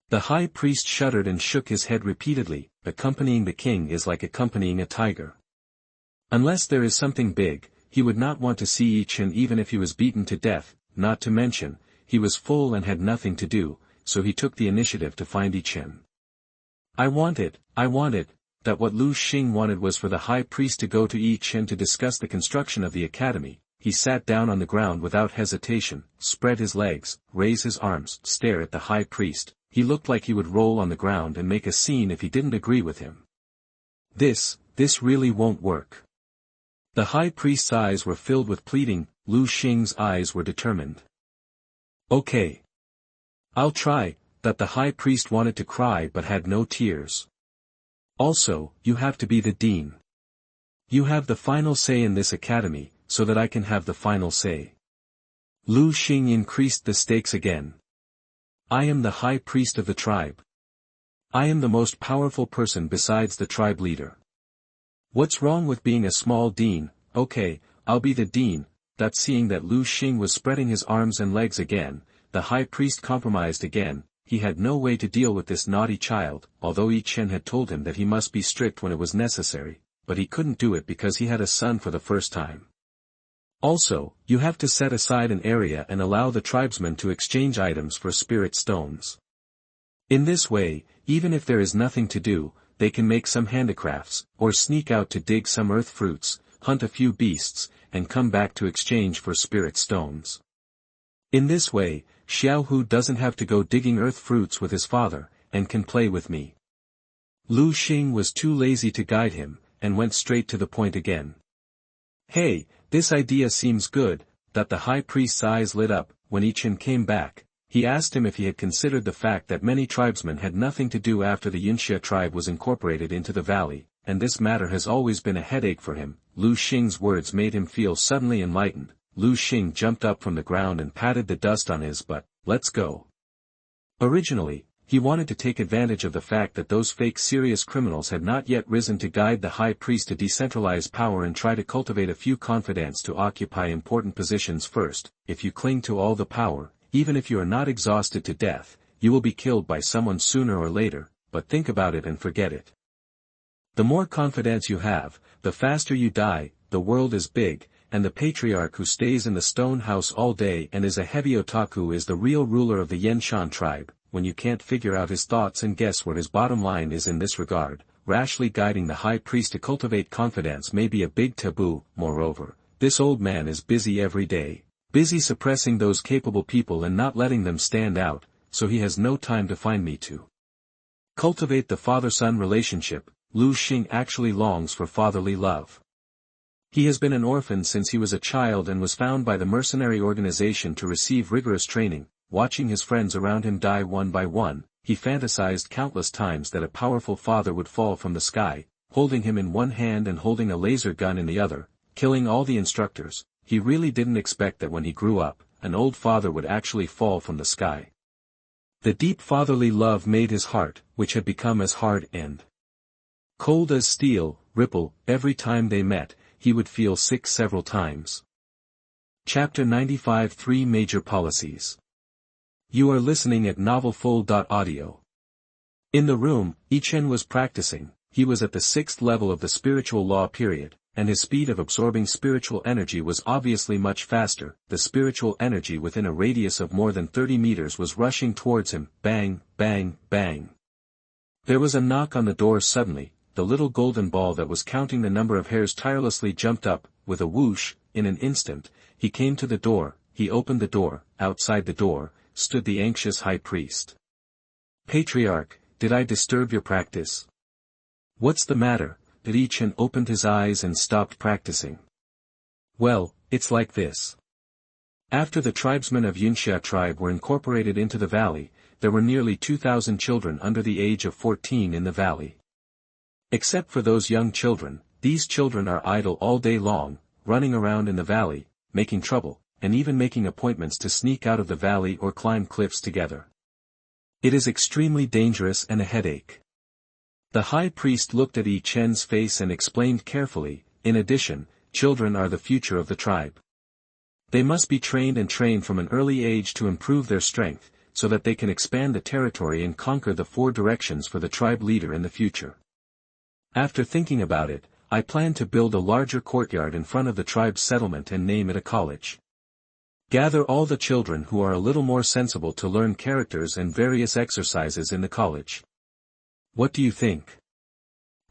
[SPEAKER 1] The high priest shuddered and shook his head repeatedly. Accompanying the king is like accompanying a tiger. Unless there is something big, he would not want to see Yi Chen even if he was beaten to death. Not to mention, he was full and had nothing to do, so he took the initiative to find Yi Chen. I wanted, that what Lu Xing wanted was for the high priest to go to Yi Chen to discuss the construction of the academy. He sat down on the ground without hesitation, spread his legs, raise his arms, stare at the high priest. He looked like he would roll on the ground and make a scene if he didn't agree with him. This really won't work. The high priest's eyes were filled with pleading. Lu Xing's eyes were determined. Okay. I'll try. That the high priest wanted to cry but had no tears. Also, you have to be the dean. You have the final say in this academy, so that I can have the final say. Lu Xing increased the stakes again. I am the high priest of the tribe. I am the most powerful person besides the tribe leader. What's wrong with being a small dean? Okay, I'll be the dean. That seeing that Lu Xing was spreading his arms and legs again, the high priest compromised again. He had no way to deal with this naughty child, although Yi Chen had told him that he must be strict when it was necessary, but he couldn't do it because he had a son for the first time. Also, you have to set aside an area and allow the tribesmen to exchange items for spirit stones. In this way, even if there is nothing to do, they can make some handicrafts, or sneak out to dig some earth fruits, hunt a few beasts, and come back to exchange for spirit stones. In this way, Xiaohu doesn't have to go digging earth fruits with his father, and can play with me. Lu Xing was too lazy to guide him, and went straight to the point again. Hey, this idea seems good. That the high priest's eyes lit up. When Yi Chen came back, he asked him if he had considered the fact that many tribesmen had nothing to do after the Yunxia tribe was incorporated into the valley, and this matter has always been a headache for him. Lu Xing's words made him feel suddenly enlightened. Lu Xing jumped up from the ground and patted the dust on his butt. Let's go. Originally, he wanted to take advantage of the fact that those fake serious criminals had not yet risen to guide the high priest to decentralize power and try to cultivate a few confidants to occupy important positions first. If you cling to all the power, even if you are not exhausted to death, you will be killed by someone sooner or later, but think about it and forget it. The more confidence you have, the faster you die. The world is big, and the patriarch who stays in the stone house all day and is a heavy otaku is the real ruler of the Yenshan tribe. When you can't figure out his thoughts and guess what his bottom line is in this regard, rashly guiding the high priest to cultivate confidence may be a big taboo. Moreover, this old man is busy every day, busy suppressing those capable people and not letting them stand out, so he has no time to find me to cultivate the father-son relationship. Lu Xing actually longs for fatherly love. He has been an orphan since he was a child and was found by the mercenary organization to receive rigorous training. Watching his friends around him die one by one, he fantasized countless times that a powerful father would fall from the sky, holding him in one hand and holding a laser gun in the other, killing all the instructors. He really didn't expect that when he grew up, an old father would actually fall from the sky. The deep fatherly love made his heart, which had become as hard and cold as steel, ripple. Every time they met, he would feel sick several times. Chapter 95 3 Major Policies. You are listening at novelfull.audio. In the room, Yi Chen was practicing. He was at the 6th level of the spiritual law period, and his speed of absorbing spiritual energy was obviously much faster. The spiritual energy within a radius of more than 30 meters was rushing towards him. Bang, bang, bang. There was a knock on the door suddenly. The little golden ball that was counting the number of hairs tirelessly jumped up. With a whoosh, in an instant, he came to the door. He opened the door. Outside the door stood the anxious high priest. Patriarch, did I disturb your practice? What's the matter? Yi Chen opened his eyes and stopped practicing. Well, it's like this. After the tribesmen of Yunxia tribe were incorporated into the valley, there were nearly 2,000 children under the age of 14 in the valley. Except for those young children, these children are idle all day long, running around in the valley, making trouble, and even making appointments to sneak out of the valley or climb cliffs together. It is extremely dangerous and a headache. The high priest looked at Yi Chen's face and explained carefully. In addition, children are the future of the tribe. They must be trained from an early age to improve their strength, so that they can expand the territory and conquer the 4 directions for the tribe leader in the future. After thinking about it, I plan to build a larger courtyard in front of the tribe's settlement and name it a college. Gather all the children who are a little more sensible to learn characters and various exercises in the college. What do you think?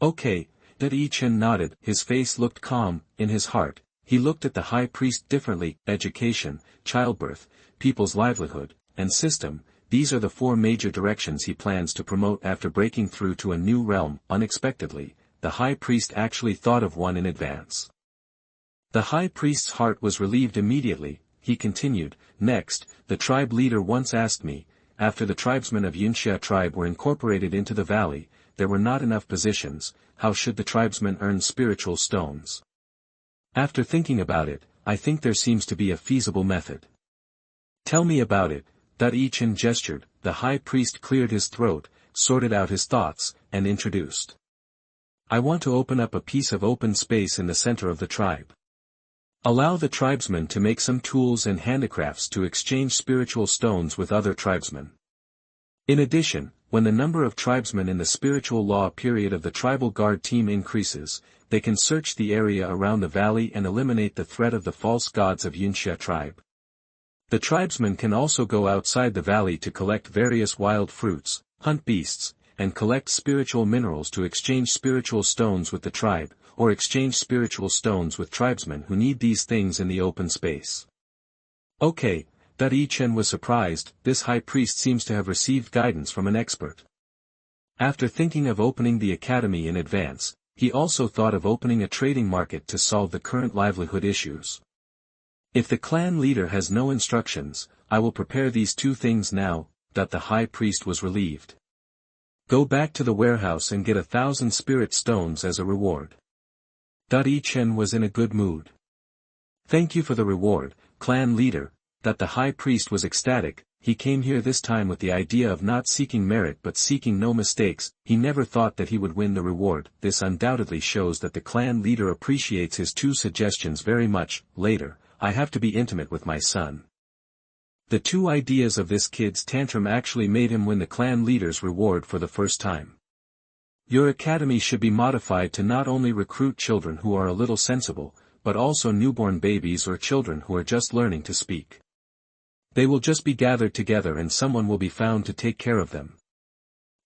[SPEAKER 1] Okay. Yi Chen nodded. His face looked calm. In his heart, he looked at the high priest differently. Education, childbirth, people's livelihood, and system. These are the 4 major directions he plans to promote after breaking through to a new realm. Unexpectedly, the high priest actually thought of one in advance. The high priest's heart was relieved immediately. He continued, next, the tribe leader once asked me, after the tribesmen of Yunxia tribe were incorporated into the valley, there were not enough positions. How should the tribesmen earn spiritual stones? After thinking about it, I think there seems to be a feasible method. Tell me about it. Yi Chen gestured. The high priest cleared his throat, sorted out his thoughts, and introduced. I want to open up a piece of open space in the center of the tribe. Allow the tribesmen to make some tools and handicrafts to exchange spiritual stones with other tribesmen. In addition, when the number of tribesmen in the spiritual law period of the tribal guard team increases, they can search the area around the valley and eliminate the threat of the false gods of Yunxia tribe. The tribesmen can also go outside the valley to collect various wild fruits, hunt beasts, and collect spiritual minerals to exchange spiritual stones with the tribe, or exchange spiritual stones with tribesmen who need these things in the open space. Okay. Yi Chen was surprised. This high priest seems to have received guidance from an expert. After thinking of opening the academy in advance, he also thought of opening a trading market to solve the current livelihood issues. If the clan leader has no instructions, I will prepare these 2 things now. The high priest was relieved. Go back to the warehouse and get 1,000 spirit stones as a reward. Yi Chen was in a good mood. Thank you for the reward, clan leader. The high priest was ecstatic. He came here this time with the idea of not seeking merit but seeking no mistakes. He never thought that he would win the reward. This undoubtedly shows that the clan leader appreciates his 2 suggestions very much. Later, I have to be intimate with my son. The two ideas of this kid's tantrum actually made him win the clan leader's reward for the first time. Your academy should be modified to not only recruit children who are a little sensible, but also newborn babies or children who are just learning to speak. They will just be gathered together and someone will be found to take care of them.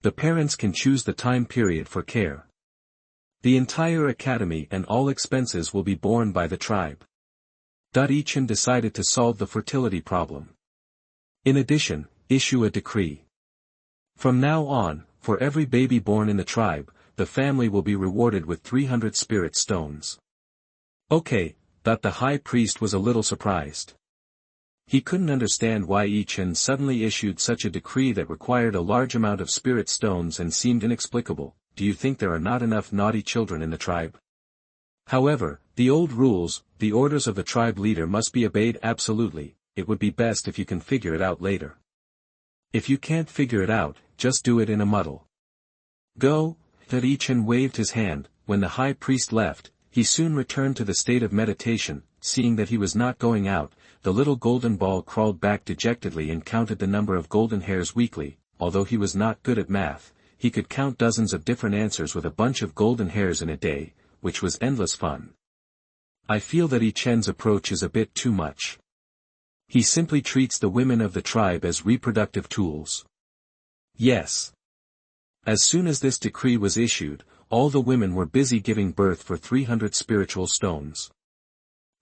[SPEAKER 1] The parents can choose the time period for care. The entire academy and all expenses will be borne by the tribe. Yi Chen decided to solve the fertility problem. In addition, issue a decree. From now on, for every baby born in the tribe, the family will be rewarded with 300 spirit stones. Okay, the high priest was a little surprised. He couldn't understand why Yi Chen suddenly issued such a decree that required a large amount of spirit stones and seemed inexplicable. Do you think there are not enough naughty children in the tribe? However, the old rules, the orders of the tribe leader must be obeyed absolutely. It would be best if you can figure it out later. If you can't figure it out, just do it in a muddle. Go. Yi Chen waved his hand. When the high priest left, he soon returned to the state of meditation. Seeing that he was not going out, the little golden ball crawled back dejectedly and counted the number of golden hairs weekly. Although he was not good at math, he could count dozens of different answers with a bunch of golden hairs in a day, which was endless fun. I feel that Yi Chen's approach is a bit too much. He simply treats the women of the tribe as reproductive tools. Yes. As soon as this decree was issued, all the women were busy giving birth for 300 spiritual stones.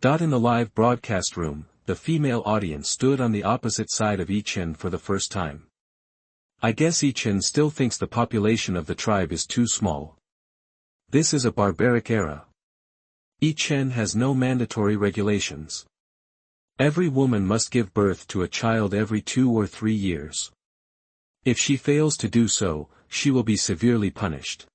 [SPEAKER 1] In the live broadcast room, the female audience stood on the opposite side of Yi Chen for the first time. I guess Yi Chen still thinks the population of the tribe is too small. This is a barbaric era. Yi Chen has no mandatory regulations. Every woman must give birth to a child every 2 or 3 years. If she fails to do so, she will be severely punished.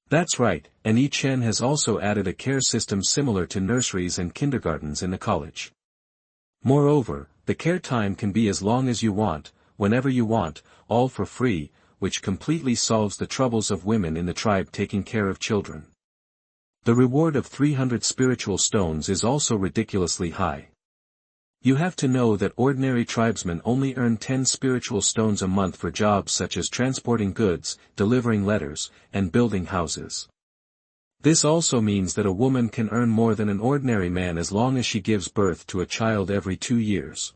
[SPEAKER 1] That's right, and Yi Chen has also added a care system similar to nurseries and kindergartens in the college. Moreover, the care time can be as long as you want, whenever you want, all for free, which completely solves the troubles of women in the tribe taking care of children. The reward of 300 spiritual stones is also ridiculously high. You have to know that ordinary tribesmen only earn 10 spiritual stones a month for jobs such as transporting goods, delivering letters, and building houses. This also means that a woman can earn more than an ordinary man as long as she gives birth to a child every 2 years.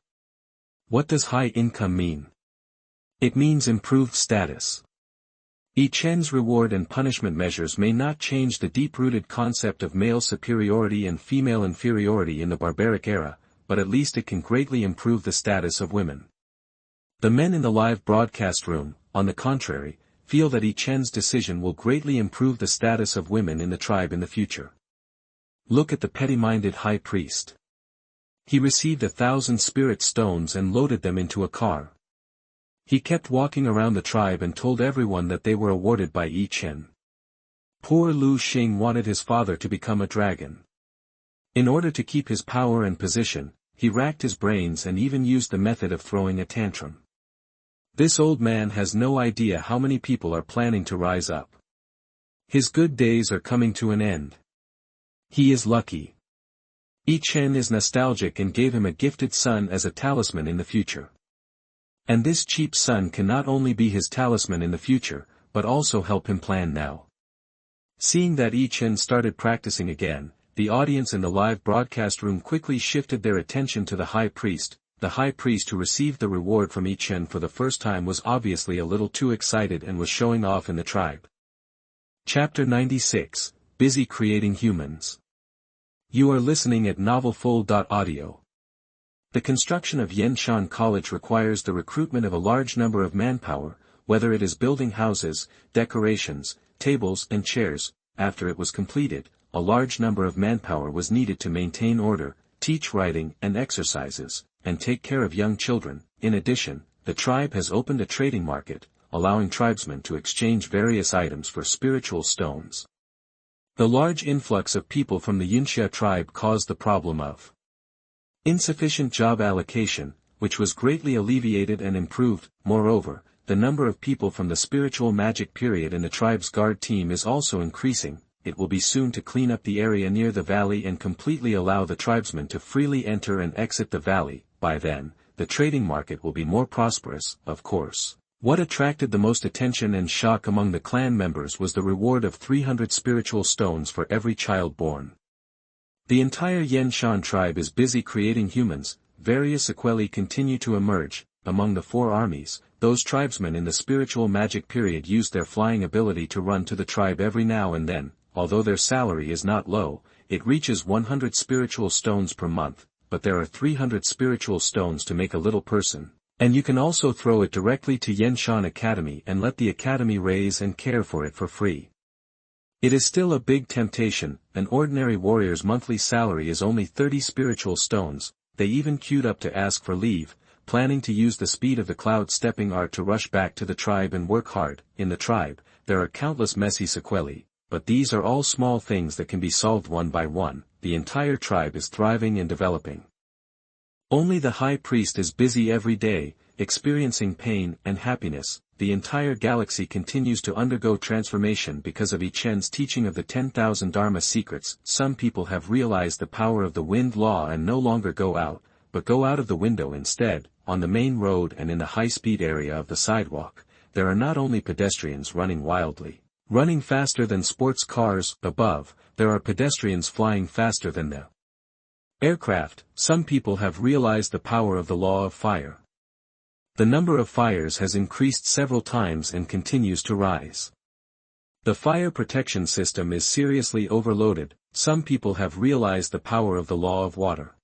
[SPEAKER 1] What does high income mean? It means improved status. Yi Chen's reward and punishment measures may not change the deep-rooted concept of male superiority and female inferiority in the barbaric era, but at least it can greatly improve the status of women. The men in the live broadcast room, on the contrary, feel that Yi Chen's decision will greatly improve the status of women in the tribe in the future. Look at the petty-minded high priest. He received 1,000 spirit stones and loaded them into a car. He kept walking around the tribe and told everyone that they were awarded by Yi Chen. Poor Xing wanted his father to become a dragon. In order to keep his power and position, he racked his brains and even used the method of throwing a tantrum. This old man has no idea how many people are planning to rise up. His good days are coming to an end. He is lucky. Yi Chen is nostalgic and gave him a gifted son as a talisman in the future. And this cheap son can not only be his talisman in the future, but also help him plan now. Seeing that Yi Chen started practicing again, the audience in the live broadcast room quickly shifted their attention to the high priest. The high priest who received the reward from Yi Chen for the first time was obviously a little too excited and was showing off in the tribe. Chapter 96, Busy Creating Humans. You are listening at novelfull.audio. The construction of Yanshan College requires the recruitment of a large number of manpower, whether it is building houses, decorations, tables and chairs. After it was completed, a large number of manpower was needed to maintain order, teach writing and exercises, and take care of young children. In addition, the tribe has opened a trading market, allowing tribesmen to exchange various items for spiritual stones. The large influx of people from the Yunxia tribe caused the problem of insufficient job allocation, which was greatly alleviated and improved. Moreover, the number of people from the spiritual magic period in the tribe's guard team is also increasing. It will be soon to clean up the area near the valley and completely allow the tribesmen to freely enter and exit the valley. By then, the trading market will be more prosperous, of course. What attracted the most attention and shock among the clan members was the reward of 300 spiritual stones for every child born. The entire Yi Chen tribe is busy creating humans. Various sequelae continue to emerge. Among the four armies, those tribesmen in the spiritual magic period used their flying ability to run to the tribe every now and then. Although their salary is not low, it reaches 100 spiritual stones per month, but there are 300 spiritual stones to make a little person. And you can also throw it directly to Yi Chen Academy and let the academy raise and care for it for free. It is still a big temptation. An ordinary warrior's monthly salary is only 30 spiritual stones. They even queued up to ask for leave, planning to use the speed of the cloud stepping art to rush back to the tribe and work hard. In the tribe, there are countless messy sequelae, but these are all small things that can be solved one by one. The entire tribe is thriving and developing. Only the high priest is busy every day, experiencing pain and happiness. The entire galaxy continues to undergo transformation because of Yi Chen's teaching of the 10,000 Dharma secrets. Some people have realized the power of the wind law and no longer go out, but go out of the window instead. On the main road and in the high-speed area of the sidewalk, there are not only pedestrians running wildly, running faster than sports cars. Above, there are pedestrians flying faster than them. Aircraft. Some people have realized the power of the law of fire. The number of fires has increased several times and continues to rise. The fire protection system is seriously overloaded. Some people have realized the power of the law of water.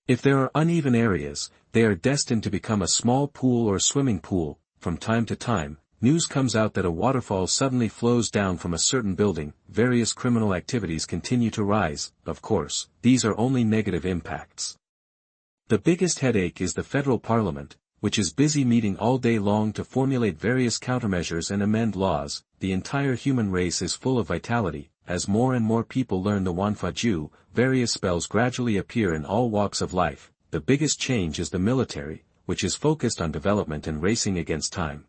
[SPEAKER 1] If there are uneven areas, they are destined to become a small pool or swimming pool. From time to time, news comes out that a waterfall suddenly flows down from a certain building. Various criminal activities continue to rise. Of course, these are only negative impacts. The biggest headache is the federal parliament, which is busy meeting all day long to formulate various countermeasures and amend laws. The entire human race is full of vitality. As more and more people learn the Wanfaju, various spells gradually appear in all walks of life. The biggest change is the military, which is focused on development and racing against time.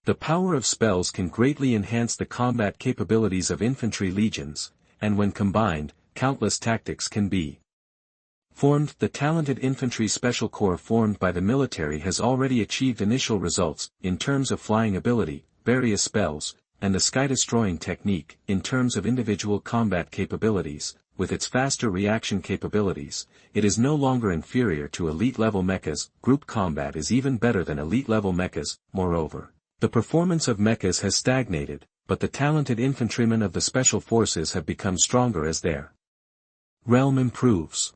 [SPEAKER 1] The power of spells can greatly enhance the combat capabilities of infantry legions, and when combined, countless tactics can be formed. The talented infantry special corps formed by the military has already achieved initial results, in terms of flying ability, various spells, and the sky-destroying technique. In terms of individual combat capabilities, with its faster reaction capabilities, it is no longer inferior to elite-level mechas. Group combat is even better than elite-level mechas. Moreover, the performance of mechas has stagnated, but the talented infantrymen of the special forces have become stronger as their realm improves.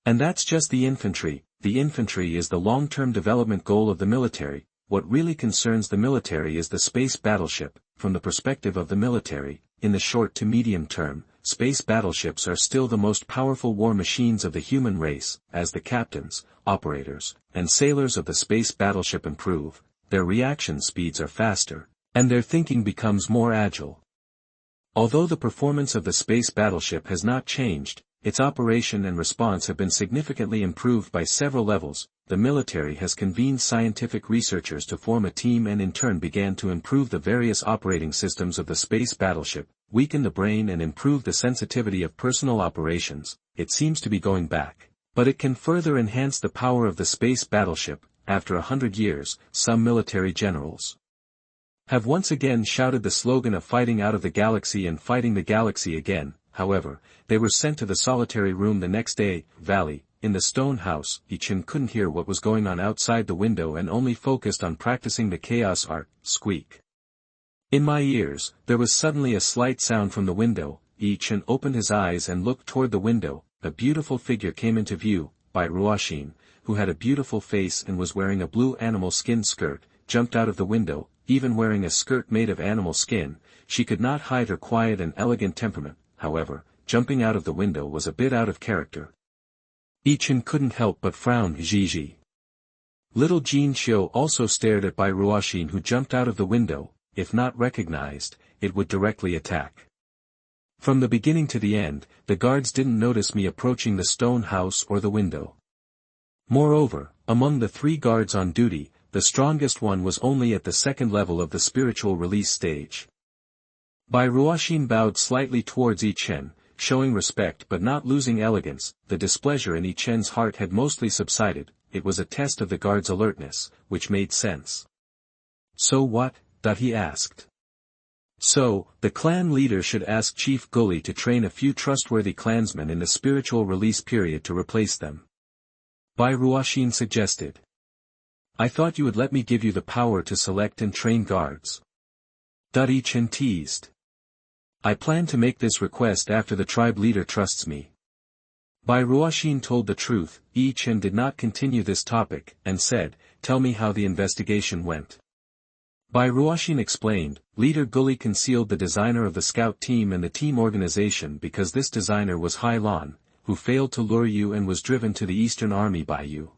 [SPEAKER 1] And that's just the infantry. The infantry is the long-term development goal of the military. What really concerns the military is the space battleship. From the perspective of the military, in the short to medium term, space battleships are still the most powerful war machines of the human race. As the captains, operators, and sailors of the space battleship improve, their reaction speeds are faster, and their thinking becomes more agile. Although the performance of the space battleship has not changed, its operation and response have been significantly improved by several levels. The military has convened scientific researchers to form a team and in turn began to improve the various operating systems of the space battleship, weaken the brain and improve the sensitivity of personal operations. It seems to be going back, but it can further enhance the power of the space battleship. After 100 years, some military generals have once again shouted the slogan of fighting out of the galaxy and fighting the galaxy again. However, they were sent to the solitary room the next day. Valley, in the stone house, Yi Chen couldn't hear what was going on outside the window and only focused on practicing the chaos art. Squeak. In my ears, there was suddenly a slight sound from the window. Yi Chen opened his eyes and looked toward the window. A beautiful figure came into view, by Ruoxin, who had a beautiful face and was wearing a blue animal skin skirt, jumped out of the window. Even wearing a skirt made of animal skin, she could not hide her quiet and elegant temperament. However, jumping out of the window was a bit out of character. Yi Chen couldn't help but frown. Gigi. Little Jean Xiu also stared at Bai Ruoxin, who jumped out of the window. If not recognized, it would directly attack. From the beginning to the end, the guards didn't notice me approaching the stone house or the window. Moreover, among the 3 guards on duty, the strongest one was only at the second level of the spiritual release stage. Bai Ruoxin bowed slightly towards Yi Chen, showing respect but not losing elegance. The displeasure in Yi Chen's heart had mostly subsided. it was a test of the guard's alertness, which made sense. So what? He asked. So, the clan leader should ask Chief Gully to train a few trustworthy clansmen in the spiritual release period to replace them. Bai Ruoxin suggested. I thought you would let me give you the power to select and train guards. Yi Chen teased. I plan to make this request after the tribe leader trusts me. Bai Ruoxin told the truth. Yi Chen did not continue this topic, and said, tell me how the investigation went. Bai Ruoxin explained, Leader Gully concealed the designer of the scout team and the team organization because this designer was Hai Lan, who failed to lure you and was driven to the Eastern Army by you.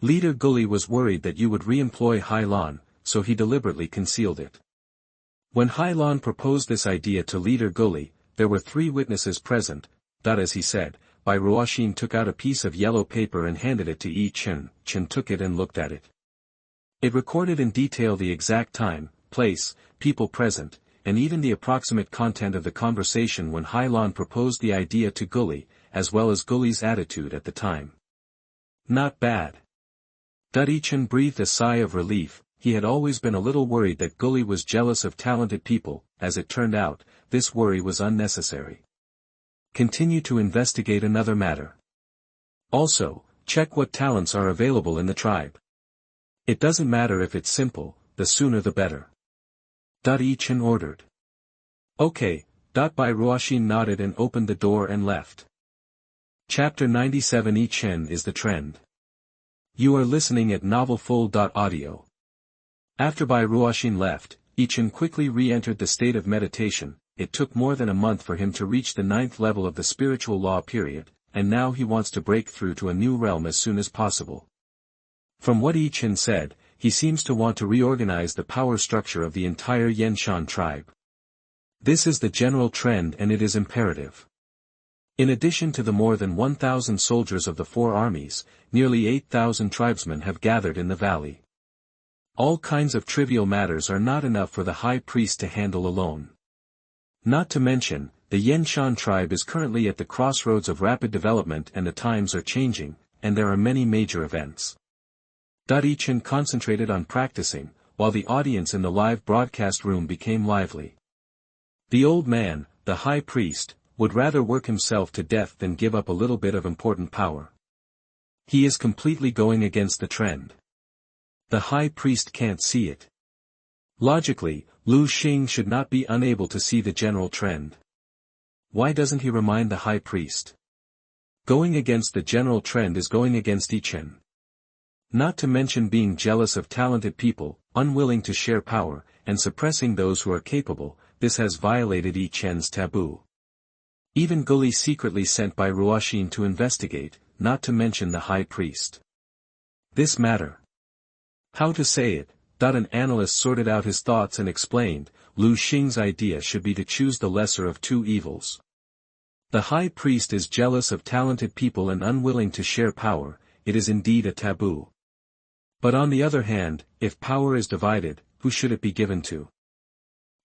[SPEAKER 1] Leader Gully was worried that you would re-employ Hai Lan, so he deliberately concealed it. When Hai Lan proposed this idea to Leader Gully, there were 3 witnesses present. As he said, Bai Ruoxin took out a piece of yellow paper and handed it to Yi Chen. Chen took it and looked at it. It recorded in detail the exact time, place, people present, and even the approximate content of the conversation when Hai Lan proposed the idea to Gully, as well as Gully's attitude at the time. Not bad. Yi Chen breathed a sigh of relief. He had always been a little worried that Gully was jealous of talented people. As it turned out, this worry was unnecessary. Continue to investigate another matter. Also, check what talents are available in the tribe. It doesn't matter if it's simple, the sooner the better. Yi Chen ordered. Okay. Bai Ruoxin nodded and opened the door and left. Chapter 97 Yi Chen is the trend. You are listening at novelfull.audio. After Bai Ruoxin left, Yi Chen quickly re-entered the state of meditation. It took more than a month for him to reach the 9th level of the spiritual law period, and now he wants to break through to a new realm as soon as possible. From what Yi Chen said, he seems to want to reorganize the power structure of the entire Yanshan tribe. This is the general trend and it is imperative. In addition to the more than 1,000 soldiers of the 4 armies, nearly 8,000 tribesmen have gathered in the valley. All kinds of trivial matters are not enough for the high priest to handle alone. Not to mention, the Yanshan tribe is currently at the crossroads of rapid development and the times are changing, and there are many major events. Yi Chen concentrated on practicing, while the audience in the live broadcast room became lively. The old man, the high priest, would rather work himself to death than give up a little bit of important power. He is completely going against the trend. The high priest can't see it. Logically, Lu Xing should not be unable to see the general trend. Why doesn't he remind the high priest? Going against the general trend is going against Yi Chen. Not to mention being jealous of talented people, unwilling to share power, and suppressing those who are capable. This has violated Yi Chen's taboo. Even Gully secretly sent Bai Ruoxin to investigate, not to mention the high priest. This matter. How to say it? An analyst sorted out his thoughts and explained, Lu Xing's idea should be to choose the lesser of 2 evils. The high priest is jealous of talented people and unwilling to share power. It is indeed a taboo. But on the other hand, if power is divided, who should it be given to?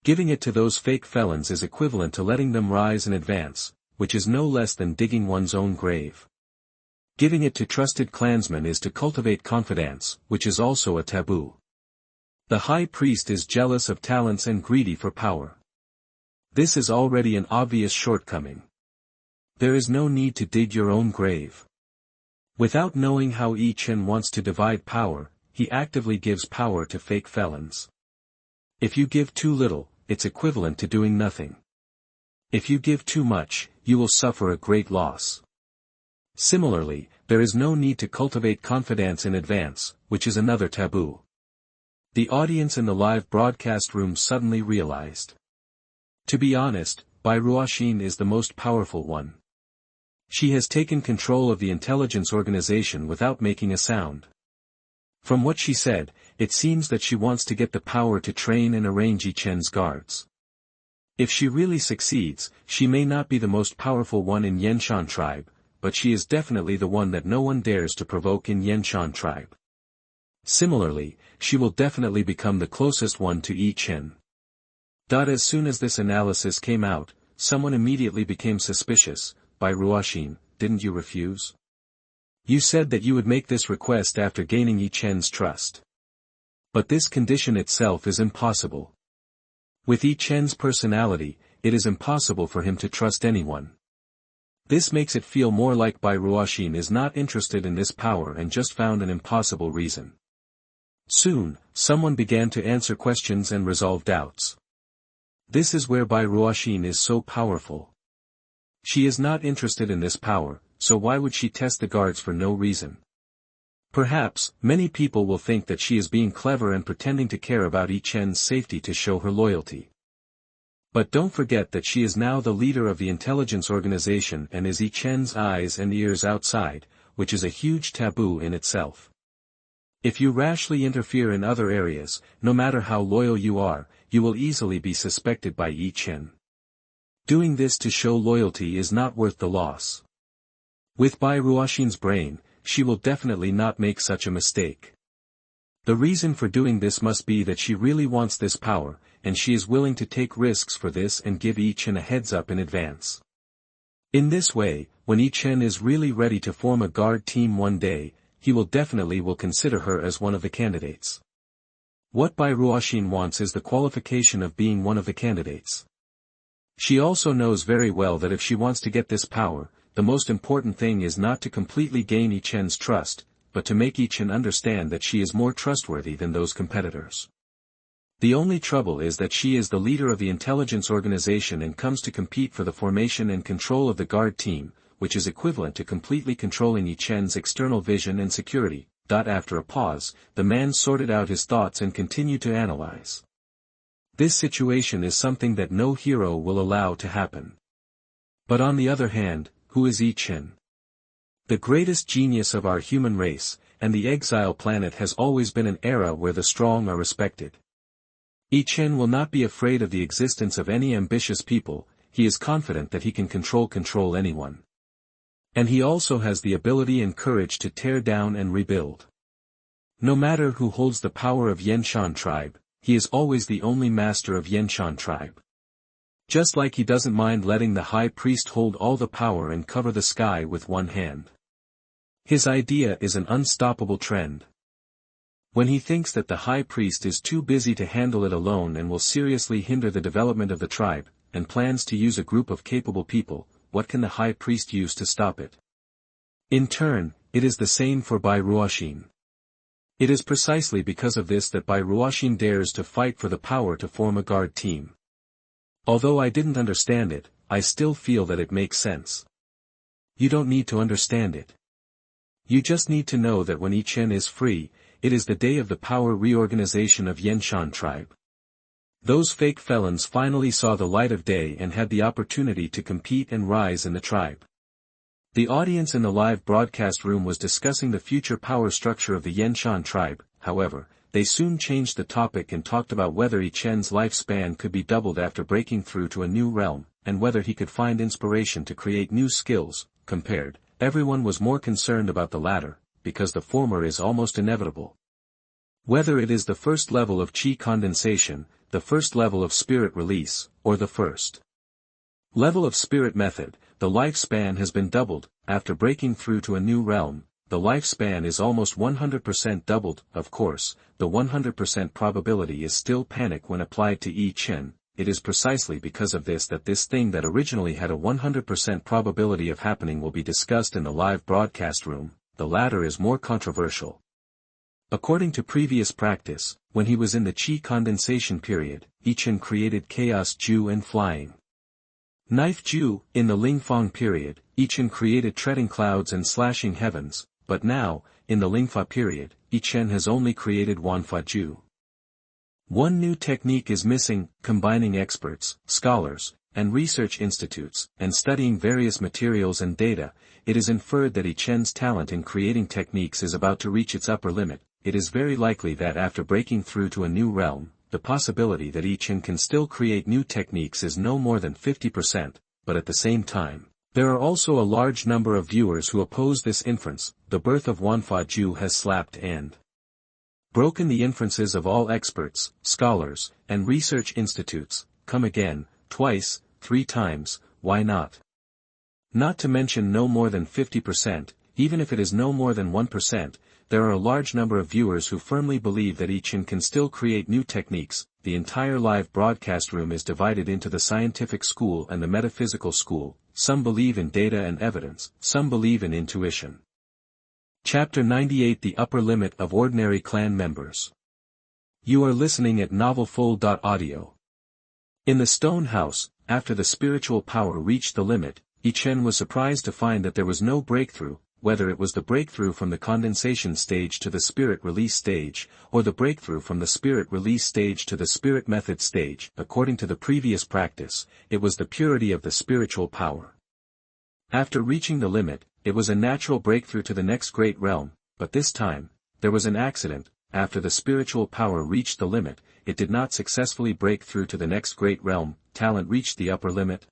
[SPEAKER 1] Giving it to those fake felons is equivalent to letting them rise and advance, which is no less than digging one's own grave. Giving it to trusted clansmen is to cultivate confidence, which is also a taboo. The high priest is jealous of talents and greedy for power. This is already an obvious shortcoming. There is no need to dig your own grave. Without knowing how Yi Chen wants to divide power, he actively gives power to fake felons. If you give too little, it's equivalent to doing nothing. If you give too much, you will suffer a great loss. Similarly, there is no need to cultivate confidence in advance, which is another taboo. The audience in the live broadcast room suddenly realized. To be honest, Bai Ruoxin is the most powerful one. She has taken control of the intelligence organization without making a sound. From what she said, it seems that she wants to get the power to train and arrange Yi Chen's guards. If she really succeeds, she may not be the most powerful one in Yanshan tribe, but she is definitely the one that no one dares to provoke in Yanshan tribe. Similarly, she will definitely become the closest one to Yi Chen. As soon as this analysis came out, someone immediately became suspicious. Bai Ruoxin, didn't you refuse? You said that you would make this request after gaining Yi Chen's trust. But this condition itself is impossible. With Yi Chen's personality, it is impossible for him to trust anyone. This makes it feel more like Bai Ruoxin is not interested in this power and just found an impossible reason. Soon, someone began to answer questions and resolve doubts. This is where Bai Ruoxin is so powerful. She is not interested in this power, so why would she test the guards for no reason? Perhaps, many people will think that she is being clever and pretending to care about Yi Chen's safety to show her loyalty. But don't forget that she is now the leader of the intelligence organization and is Yi Chen's eyes and ears outside, which is a huge taboo in itself. If you rashly interfere in other areas, no matter how loyal you are, you will easily be suspected by Yi Chen. Doing this to show loyalty is not worth the loss. With Bai Ruoxin's brain, she will definitely not make such a mistake. The reason for doing this must be that she really wants this power, and she is willing to take risks for this and give Yi Chen a heads up in advance. In this way, when Yi Chen is really ready to form a guard team one day, he will definitely consider her as one of the candidates. What Bai Ruoxin wants is the qualification of being one of the candidates. She also knows very well that if she wants to get this power, the most important thing is not to completely gain Yi Chen's trust, but to make Yi Chen understand that she is more trustworthy than those competitors. The only trouble is that she is the leader of the intelligence organization and comes to compete for the formation and control of the guard team, which is equivalent to completely controlling Yi Chen's external vision and security. After a pause, the man sorted out his thoughts and continued to analyze. This situation is something that no hero will allow to happen. But on the other hand, who is Yi Chen? The greatest genius of our human race, and the exile planet has always been an era where the strong are respected. Yi Chen will not be afraid of the existence of any ambitious people, he is confident that he can control anyone. And he also has the ability and courage to tear down and rebuild. No matter who holds the power of Yanshan tribe, he is always the only master of Yanshan tribe. Just like he doesn't mind letting the high priest hold all the power and cover the sky with one hand. His idea is an unstoppable trend. When he thinks that the high priest is too busy to handle it alone and will seriously hinder the development of the tribe, and plans to use a group of capable people, what can the high priest use to stop it? In turn, it is the same for Bai Ruoxin. It is precisely because of this that Bai Ruoxin dares to fight for the power to form a guard team. Although I didn't understand it, I still feel that it makes sense. You don't need to understand it. You just need to know that when Yi Chen is free, it is the day of the power reorganization of Yanshan tribe. Those fake felons finally saw the light of day and had the opportunity to compete and rise in the tribe. The audience in the live broadcast room was discussing the future power structure of the Yanshan tribe, however, they soon changed the topic and talked about whether Yi Chen's lifespan could be doubled after breaking through to a new realm, and whether he could find inspiration to create new skills. Compared, everyone was more concerned about the latter, because the former is almost inevitable. Whether it is the first level of qi condensation, the first level of spirit release, or the first level of spirit method, the lifespan has been doubled. After breaking through to a new realm, the lifespan is almost 100% doubled. Of course, the 100% probability is still panic when applied to Yi Chen. It is precisely because of this that this thing that originally had a 100% probability of happening will be discussed in the live broadcast room. The latter is more controversial. According to previous practice, when he was in the qi condensation period, Yi Chen created chaos Ju and flying knife Ju. In the Lingfang period, Yi Chen created treading clouds and slashing heavens, but now, in the Lingfa period, Yi Chen has only created Wanfa Ju. One new technique is missing: combining experts, scholars, and research institutes, and studying various materials and data. It is inferred that Yi Chen's talent in creating techniques is about to reach its upper limit. It is very likely that after breaking through to a new realm, the possibility that Yi Chen can still create new techniques is no more than 50%, but at the same time, there are also a large number of viewers who oppose this inference. The birth of Wanfa Ju has slapped and broken the inferences of all experts, scholars, and research institutes. Come again, twice, 3 times, why not? Not to mention no more than 50%, even if it is no more than 1%, there are a large number of viewers who firmly believe that Yi Chen can still create new techniques. The entire live broadcast room is divided into the scientific school and the metaphysical school. Some believe in data and evidence, some believe in intuition. Chapter 98: The Upper Limit of Ordinary Clan Members. You are listening at novelfull.audio. In the stone house, after the spiritual power reached the limit, Yi Chen was surprised to find that there was no breakthrough, whether it was the breakthrough from the condensation stage to the spirit release stage, or the breakthrough from the spirit release stage to the spirit method stage. According to the previous practice, it was the purity of the spiritual power. After reaching the limit, it was a natural breakthrough to the next great realm, but this time, there was an accident. After the spiritual power reached the limit, it did not successfully break through to the next great realm. Talent reached the upper limit.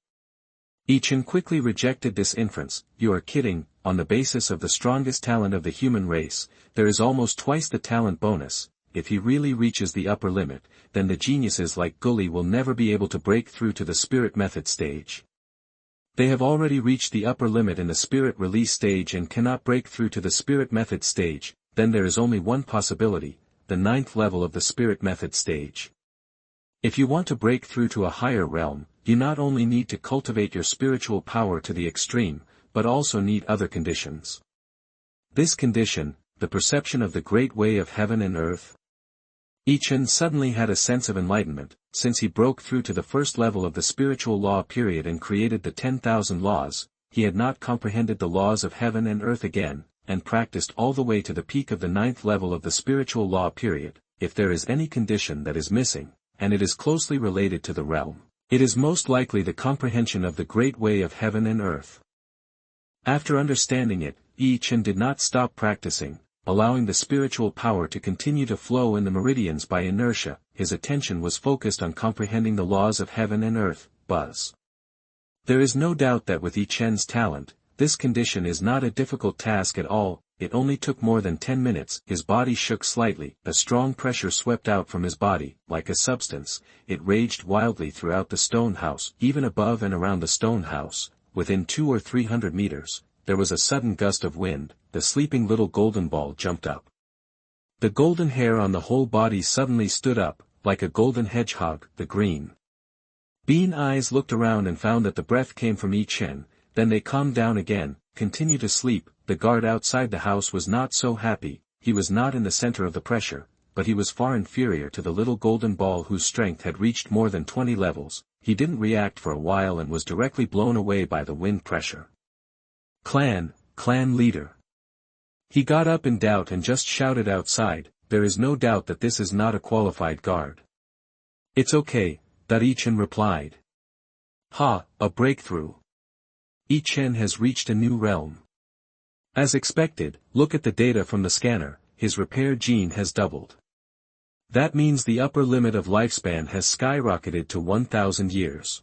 [SPEAKER 1] Yi Chen quickly rejected this inference. You are kidding. On the basis of the strongest talent of the human race, there is almost twice the talent bonus. If he really reaches the upper limit, then the geniuses like Gully will never be able to break through to the spirit method stage. They have already reached the upper limit in the spirit release stage and cannot break through to the spirit method stage. Then there is only one possibility, the 9th level of the spirit method stage. If you want to break through to a higher realm, you not only need to cultivate your spiritual power to the extreme, but also need other conditions. This condition, the perception of the great way of heaven and earth. Yi Chen suddenly had a sense of enlightenment, since he broke through to the first level of the spiritual law period and created the 10,000 laws, he had not comprehended the laws of heaven and earth again, and practiced all the way to the peak of the 9th level of the spiritual law period. If there is any condition that is missing, and it is closely related to the realm, it is most likely the comprehension of the great way of heaven and earth. After understanding it, Yi Chen did not stop practicing, allowing the spiritual power to continue to flow in the meridians by inertia. His attention was focused on comprehending the laws of heaven and earth. Buzz. There is no doubt that with Yi Chen's talent, this condition is not a difficult task at all. It only took more than 10 minutes. His body shook slightly, a strong pressure swept out from his body. Like a substance, it raged wildly throughout the stone house. Even above and around the stone house, within 200 or 300 meters, there was a sudden gust of wind. The sleeping little golden ball jumped up. The golden hair on the whole body suddenly stood up, like a golden hedgehog. The green bean eyes looked around and found that the breath came from Yi Chen. Then they calmed down again. Continue to sleep. The guard outside the house was not so happy. He was not in the center of the pressure, but he was far inferior to the little golden ball whose strength had reached more than 20 levels. He didn't react for a while and was directly blown away by the wind pressure. Clan leader. He got up in doubt and just shouted outside, there is no doubt that this is not a qualified guard. It's okay, Yi Chen replied. Ha, a breakthrough. Yi Chen has reached a new realm. As expected, look at the data from the scanner, his repair gene has doubled. That means the upper limit of lifespan has skyrocketed to 1,000 years.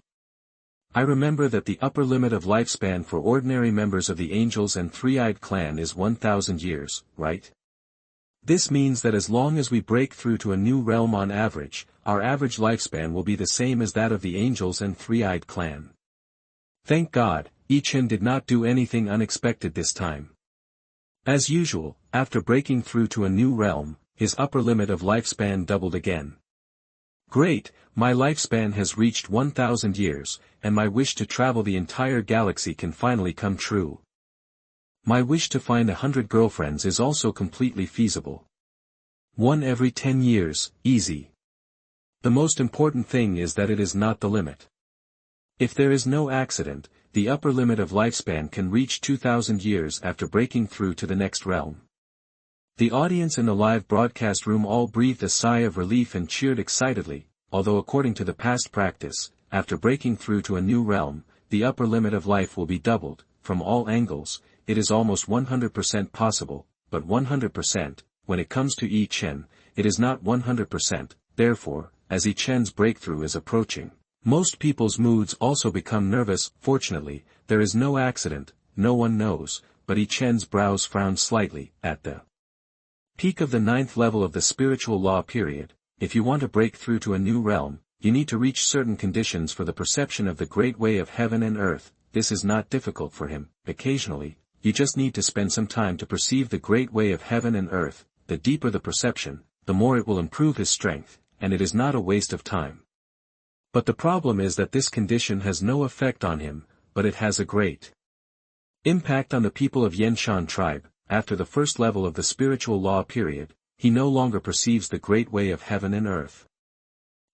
[SPEAKER 1] I remember that the upper limit of lifespan for ordinary members of the Angels and Three-Eyed Clan is 1,000 years, right? This means that as long as we break through to a new realm on average, our average lifespan will be the same as that of the Angels and Three-Eyed Clan. Thank God, Yi Chen did not do anything unexpected this time. As usual, after breaking through to a new realm, his upper limit of lifespan doubled again. Great, my lifespan has reached 1,000 years, and my wish to travel the entire galaxy can finally come true. My wish to find 100 girlfriends is also completely feasible. 1 every 10 years, easy. The most important thing is that it is not the limit. If there is no accident, the upper limit of lifespan can reach 2,000 years after breaking through to the next realm. The audience in the live broadcast room all breathed a sigh of relief and cheered excitedly, although according to the past practice, after breaking through to a new realm, the upper limit of life will be doubled. From all angles, it is almost 100% possible, but 100%, when it comes to Yi Chen, it is not 100%, therefore, as Yi Chen's breakthrough is approaching, most people's moods also become nervous. Fortunately, there is no accident, no one knows, but Yi Chen's brows frowned slightly. At the peak of the 9th level of the spiritual law period, if you want to break through to a new realm, you need to reach certain conditions for the perception of the great way of heaven and earth. This is not difficult for him. Occasionally, you just need to spend some time to perceive the great way of heaven and earth. The deeper the perception, the more it will improve his strength, and it is not a waste of time. But the problem is that this condition has no effect on him, but it has a great impact on the people of Yi Chen tribe. After the first level of the spiritual law period, he no longer perceives the great way of heaven and earth.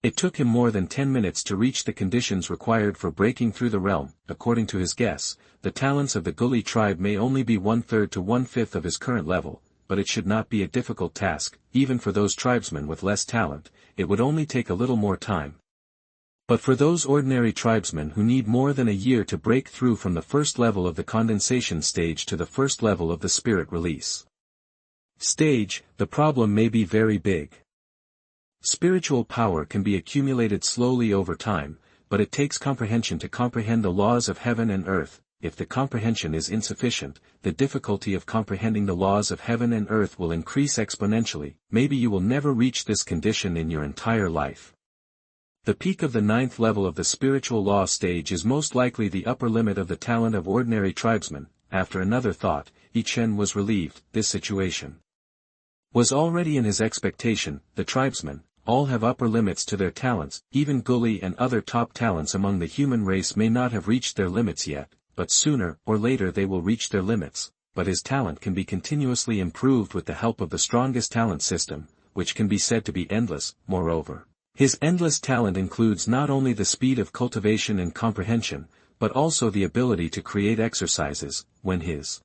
[SPEAKER 1] It took him more than 10 minutes to reach the conditions required for breaking through the realm. According to his guess, the talents of the Gully tribe may only be 1/3 to 1/5 of his current level, but it should not be a difficult task, even for those tribesmen with less talent. It would only take a little more time. But for those ordinary tribesmen who need more than a year to break through from the first level of the condensation stage to the first level of the spirit release stage, the problem may be very big. Spiritual power can be accumulated slowly over time, but it takes comprehension to comprehend the laws of heaven and earth. If the comprehension is insufficient, the difficulty of comprehending the laws of heaven and earth will increase exponentially. Maybe you will never reach this condition in your entire life. The peak of the 9th level of the spiritual law stage is most likely the upper limit of the talent of ordinary tribesmen. After another thought, Yi Chen was relieved. This situation was already in his expectation. The tribesmen all have upper limits to their talents. Even Gully and other top talents among the human race may not have reached their limits yet, but sooner or later they will reach their limits. But his talent can be continuously improved with the help of the strongest talent system, which can be said to be endless. Moreover, his endless talent includes not only the speed of cultivation and comprehension, but also the ability to create exercises. When his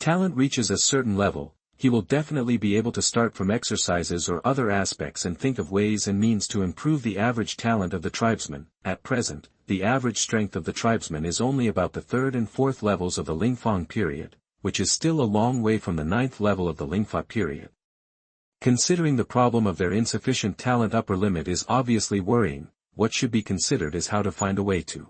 [SPEAKER 1] talent reaches a certain level, he will definitely be able to start from exercises or other aspects and think of ways and means to improve the average talent of the tribesman. At present, the average strength of the tribesman is only about the 3rd and 4th levels of the Lingfang period, which is still a long way from the 9th level of the Lingfa period. Considering the problem of their insufficient talent, upper limit is obviously worrying. What should be considered is how to find a way to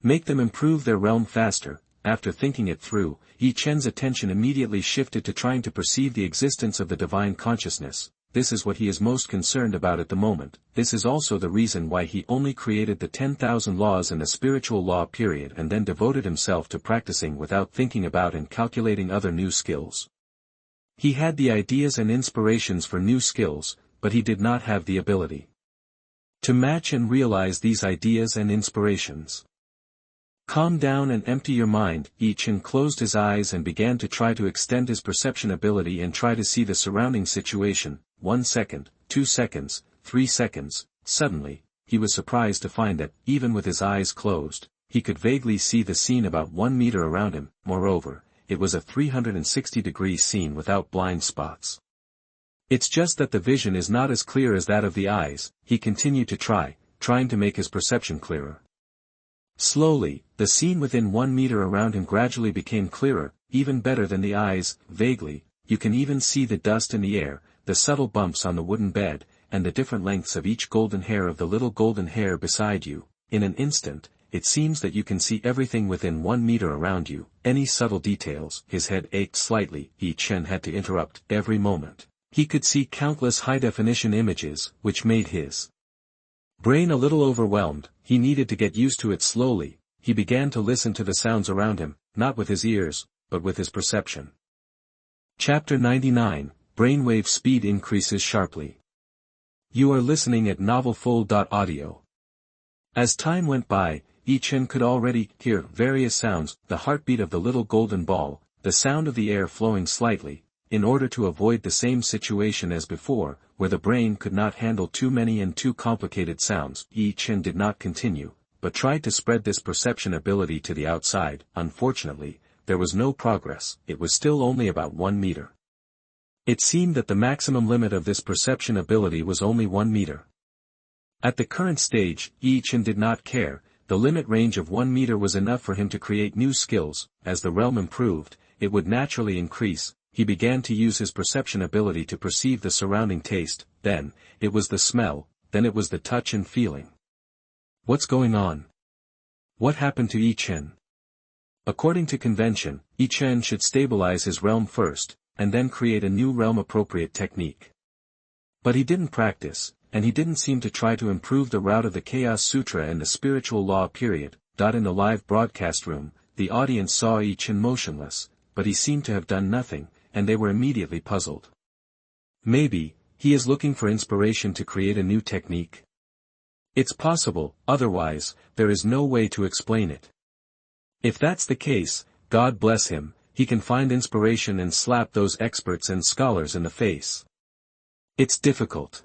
[SPEAKER 1] make them improve their realm faster. After thinking it through, Yi Chen's attention immediately shifted to trying to perceive the existence of the divine consciousness. This is what he is most concerned about at the moment. This is also the reason why he only created the 10,000 laws in the spiritual law period and then devoted himself to practicing without thinking about and calculating other new skills. He had the ideas and inspirations for new skills, but he did not have the ability to match and realize these ideas and inspirations. Calm down and empty your mind. Yi Chen closed his eyes and began to try to extend his perception ability and try to see the surrounding situation. 1 second, 2 seconds, 3 seconds. Suddenly, he was surprised to find that, even with his eyes closed, he could vaguely see the scene about 1 meter around him. Moreover, it was a 360-degree scene without blind spots. It's just that the vision is not as clear as that of the eyes. He continued to trying to make his perception clearer. Slowly, the scene within 1 meter around him gradually became clearer, even better than the eyes. Vaguely, you can even see the dust in the air, the subtle bumps on the wooden bed, and the different lengths of each golden hair of the little golden hair beside you. In an instant, it seems that you can see everything within 1 meter around you, any subtle details. His head ached slightly. Yi Chen had to interrupt every moment. He could see countless high-definition images, which made his brain a little overwhelmed. He needed to get used to it slowly. He began to listen to the sounds around him, not with his ears, but with his perception. Chapter 99, Brainwave Speed Increases Sharply. You are listening at novelfull.audio. As time went by, Yi Chen could already hear various sounds, the heartbeat of the little golden ball, the sound of the air flowing slightly. In order to avoid the same situation as before, where the brain could not handle too many and too complicated sounds, Yi Chen did not continue, but tried to spread this perception ability to the outside. Unfortunately, there was no progress. It was still only about 1 meter. It seemed that the maximum limit of this perception ability was only 1 meter. At the current stage, Yi Chen did not care. The limit range of 1 meter was enough for him to create new skills. As the realm improved, it would naturally increase. He began to use his perception ability to perceive the surrounding taste, then, it was the smell, then it was the touch and feeling. What's going on? What happened to Yi Chen? According to convention, Yi Chen should stabilize his realm first, and then create a new realm-appropriate technique. But he didn't practice, and he didn't seem to try to improve the route of the Chaos Sutra and the spiritual law period. In the live broadcast room, the audience saw Yi Chen motionless, but he seemed to have done nothing, and they were immediately puzzled. Maybe, he is looking for inspiration to create a new technique. It's possible, otherwise, there is no way to explain it. If that's the case, God bless him, he can find inspiration and slap those experts and scholars in the face. It's difficult.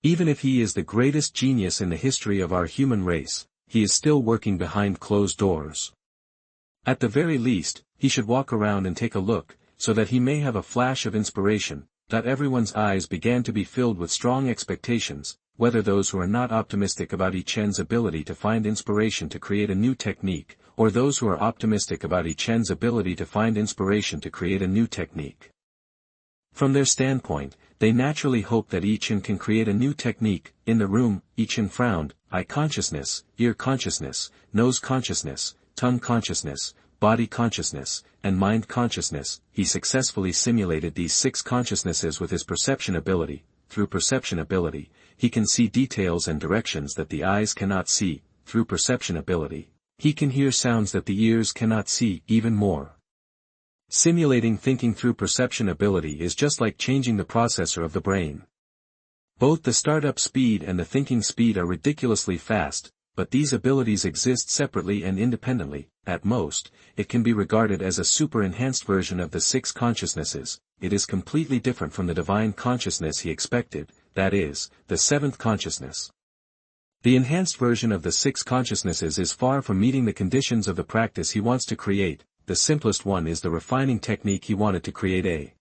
[SPEAKER 1] Even if he is the greatest genius in the history of our human race, he is still working behind closed doors. At the very least, he should walk around and take a look, so that he may have a flash of inspiration. That everyone's eyes began to be filled with strong expectations, whether those who are not optimistic about Yi Chen's ability to find inspiration to create a new technique, or those who are optimistic about Yi Chen's ability to find inspiration to create a new technique. From their standpoint, they naturally hope that Yi Chen can create a new technique. In the room, Yi Chen frowned. Eye consciousness, ear consciousness, nose consciousness, tongue consciousness, body consciousness, and mind consciousness. He successfully simulated these 6 consciousnesses with his perception ability. Through perception ability, he can see details and directions that the eyes cannot see. Through perception ability, he can hear sounds that the ears cannot see. Even more, simulating thinking through perception ability is just like changing the processor of the brain. Both the startup speed and the thinking speed are ridiculously fast, but these abilities exist separately and independently. At most, it can be regarded as a super-enhanced version of the 6 consciousnesses. It is completely different from the divine consciousness he expected, that is, the 7th consciousness. The enhanced version of the 6 consciousnesses is far from meeting the conditions of the practice he wants to create. The simplest one is the refining technique he wanted to create a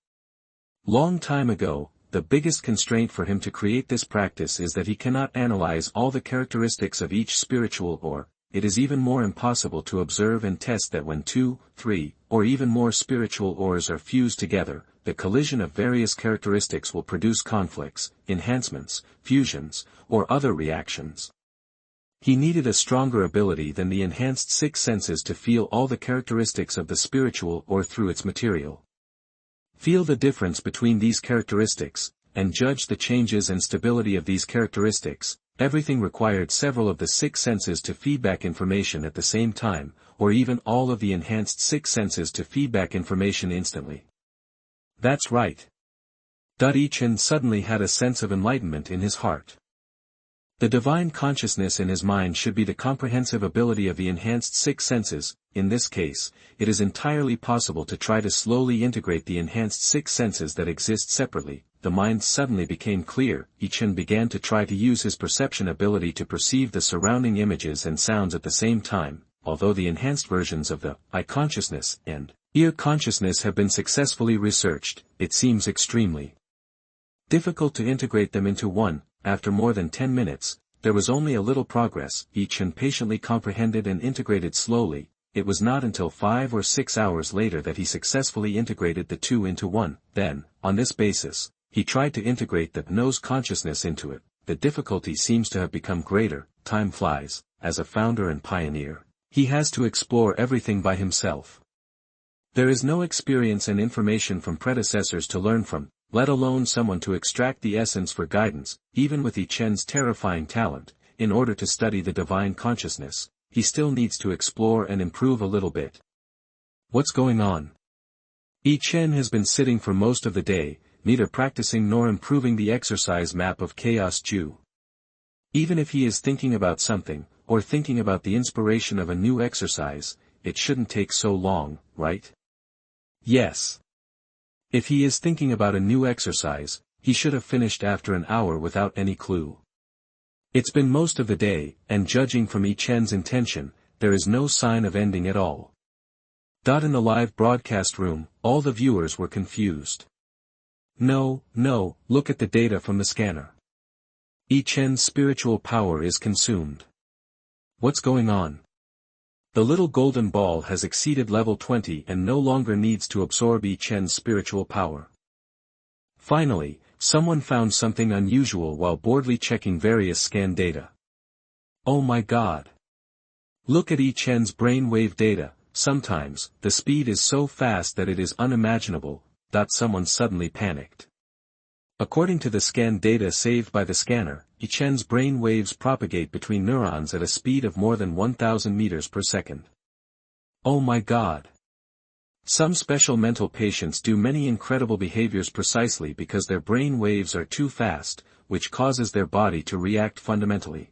[SPEAKER 1] long time ago. The biggest constraint for him to create this practice is that he cannot analyze all the characteristics of each spiritual ore. It is even more impossible to observe and test that when 2, 3, or even more spiritual ores are fused together, the collision of various characteristics will produce conflicts, enhancements, fusions, or other reactions. He needed a stronger ability than the enhanced 6 senses to feel all the characteristics of the spiritual ore through its material. Feel the difference between these characteristics, and judge the changes and stability of these characteristics. Everything required several of the 6 senses to feedback information at the same time, or even all of the enhanced 6 senses to feedback information instantly. That's right. Yi Chen suddenly had a sense of enlightenment in his heart. The divine consciousness in his mind should be the comprehensive ability of the enhanced 6 senses. In this case, it is entirely possible to try to slowly integrate the enhanced 6 senses that exist separately. The mind suddenly became clear. Yi Chen began to try to use his perception ability to perceive the surrounding images and sounds at the same time. Although the enhanced versions of the eye consciousness and ear consciousness have been successfully researched, it seems extremely difficult to integrate them into one. After more than 10 minutes, there was only a little progress. Yi Chen patiently comprehended and integrated slowly. It was not until 5 or 6 hours later that he successfully integrated the 2 into one. Then, on this basis, he tried to integrate the nose consciousness into it. The difficulty seems to have become greater. Time flies. As a founder and pioneer, he has to explore everything by himself. There is no experience and information from predecessors to learn from, let alone someone to extract the essence for guidance. Even with Yi Chen's terrifying talent, in order to study the divine consciousness, he still needs to explore and improve a little bit. What's going on? Yi Chen has been sitting for most of the day, neither practicing nor improving the exercise map of Chaos Ju. Even if he is thinking about something, or thinking about the inspiration of a new exercise, it shouldn't take so long, right? Yes. If he is thinking about a new exercise, he should have finished after an hour without any clue. It's been most of the day, and judging from Yi Chen's intention, there is no sign of ending at all. In the live broadcast room, all the viewers were confused. No, look at the data from the scanner. Yi Chen's spiritual power is consumed. What's going on? The little golden ball has exceeded level 20 and no longer needs to absorb Yi Chen's spiritual power. Finally, someone found something unusual while boredly checking various scan data. Oh my god! Look at Yi Chen's brainwave data. Sometimes, the speed is so fast that it is unimaginable. Someone suddenly panicked. According to the scan data saved by the scanner, Yi Chen's brain waves propagate between neurons at a speed of more than 1,000 meters per second. Oh my God! Some special mental patients do many incredible behaviors precisely because their brain waves are too fast, which causes their body to react fundamentally.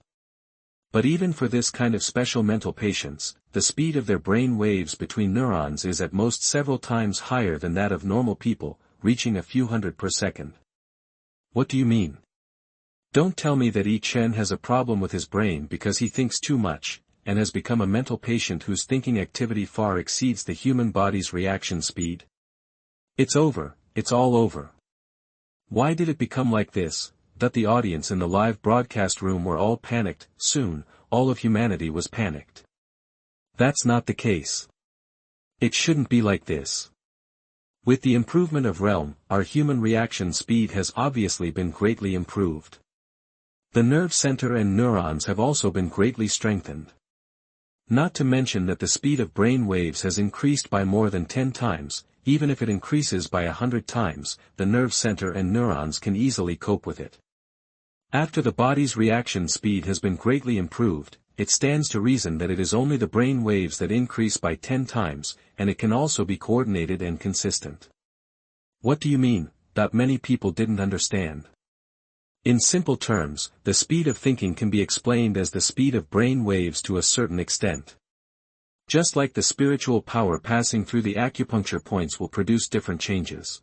[SPEAKER 1] But even for this kind of special mental patients, the speed of their brain waves between neurons is at most several times higher than that of normal people, reaching a few hundred per second. What do you mean? Don't tell me that Yi Chen has a problem with his brain because he thinks too much, and has become a mental patient whose thinking activity far exceeds the human body's reaction speed? It's over, it's all over. Why did it become like this, that the audience in the live broadcast room were all panicked? Soon, all of humanity was panicked. That's not the case. It shouldn't be like this. With the improvement of realm, our human reaction speed has obviously been greatly improved. The nerve center and neurons have also been greatly strengthened. Not to mention that the speed of brain waves has increased by more than 10 times, even if it increases by 100 times, the nerve center and neurons can easily cope with it. After the body's reaction speed has been greatly improved, it stands to reason that it is only the brain waves that increase by 10 times, and it can also be coordinated and consistent. What do you mean? That many people didn't understand. In simple terms, the speed of thinking can be explained as the speed of brain waves to a certain extent. Just like the spiritual power passing through the acupuncture points will produce different changes.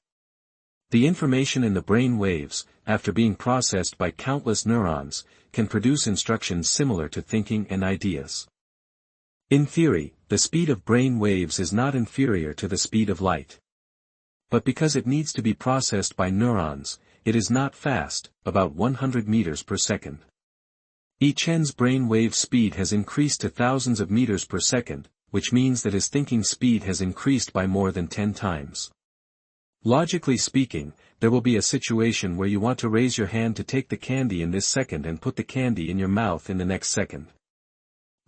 [SPEAKER 1] The information in the brain waves, after being processed by countless neurons, can produce instructions similar to thinking and ideas. In theory, the speed of brain waves is not inferior to the speed of light. But because it needs to be processed by neurons, it is not fast, about 100 meters per second. Yi Chen's brain wave speed has increased to thousands of meters per second, which means that his thinking speed has increased by more than 10 times. Logically speaking, there will be a situation where you want to raise your hand to take the candy in this second and put the candy in your mouth in the next second.